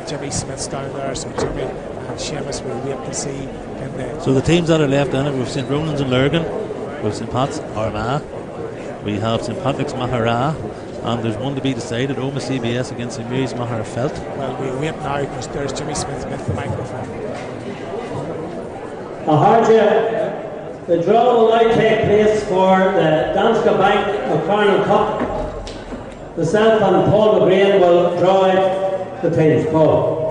Jimmy Smith's down there, so Jimmy and Seamus will wait to see. So the teams that are left in it, we've St. Ronan's and Lurgan, we've St. Pat's Armagh, we have St. Patrick's MacRory, and there's one to be decided, Oma CBS against St. Mary's Felt. Well, we wait now because there's Jimmy Smith with the microphone. The draw will now take place for the Danske Bank McCarnan Cup. The South and Paul McGrain will draw out the teams. Paul.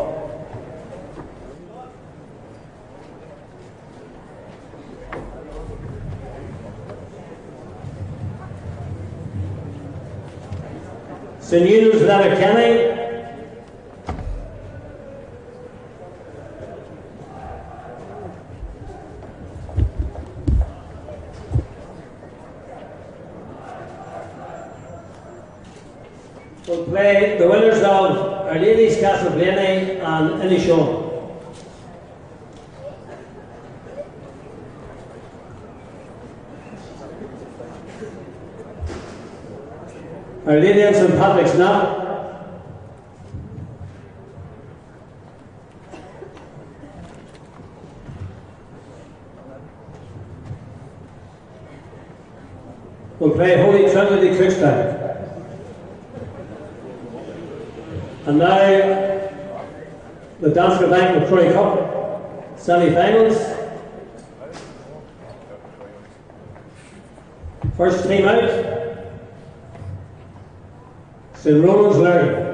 St. Eunice Letterkenny. Will play the winners of Our Lady's Castleblaney and Inishowen. Our Lady of St. Patrick's now. We'll play Holy Trinity Cookstown. And now the Danske Bank MacRory Cup semi-finals. First team out, St. Ronan's Larry.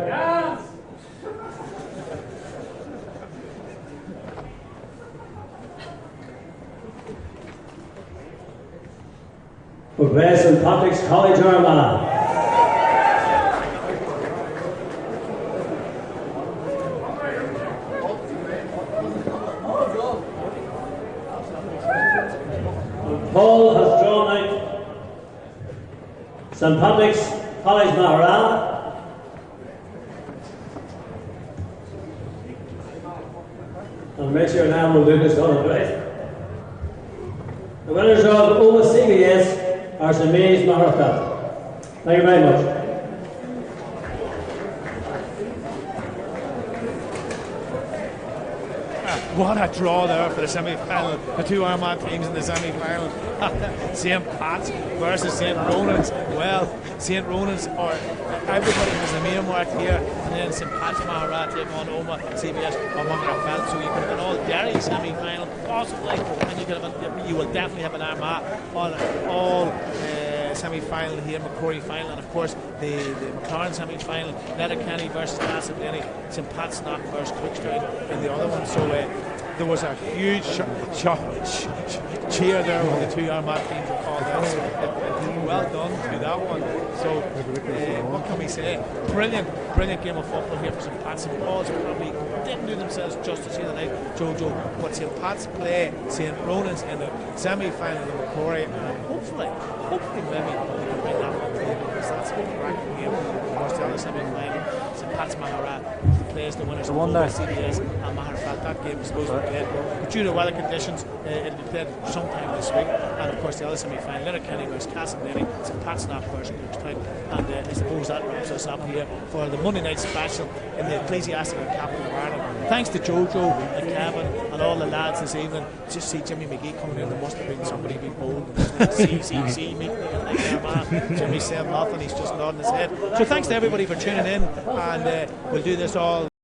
For play St. Patrick's College Armagh. Paul has drawn out St. Patrick's College MacRory. And make sure now we'll do this on right. The winners of Oma CBS are St. Mary's MacRory. Thank you very much. What a draw there for the semi-final. The two Armagh teams in the semi-final. St. Pat's versus St. Ronan's. Well, St. Ronan's, or everybody has the main mark here, and then St. Pat's MacRory take on Oma CBS or MacRory. So you could have an all-Derry semi-final, possibly, and you will definitely have an Armagh all semi-final here, MacRory final, and of course the McLaren semi-final, Letterkenny versus Castleblaney, St. Pat's Knock versus Cookstown in the other one. So there was a huge cheer there when the two Armagh teams were called out. So well done to that one. So what can we say? Brilliant game of football here for St. Pat's. St. Paul's probably didn't do themselves justice here tonight, Jojo, but St. Pat's play St. Ronan's in the semi-final of the MacRory, and hopefully maybe they can win that one, because that's a cracking game. Of course, the other semi-final, St. Pat's MacRory plays the winners of CBS and MacRory. That game was supposed to be played, but due to weather conditions, it'll be played sometime this week. And of course, the other semi-final, Letterkenny versus Castleblaney, St. Pat's Knock versus Cookstown. And I suppose that wraps us up here for the Monday night special in the ecclesiastical capital of Ireland. Thanks to Jojo and Kevin and all the lads this evening. Just see Jimmy McGee coming in. There must have been somebody being bold. CCC meeting man. Jimmy's saying nothing. He's just nodding his head. So thanks to everybody for tuning in, and we'll do this all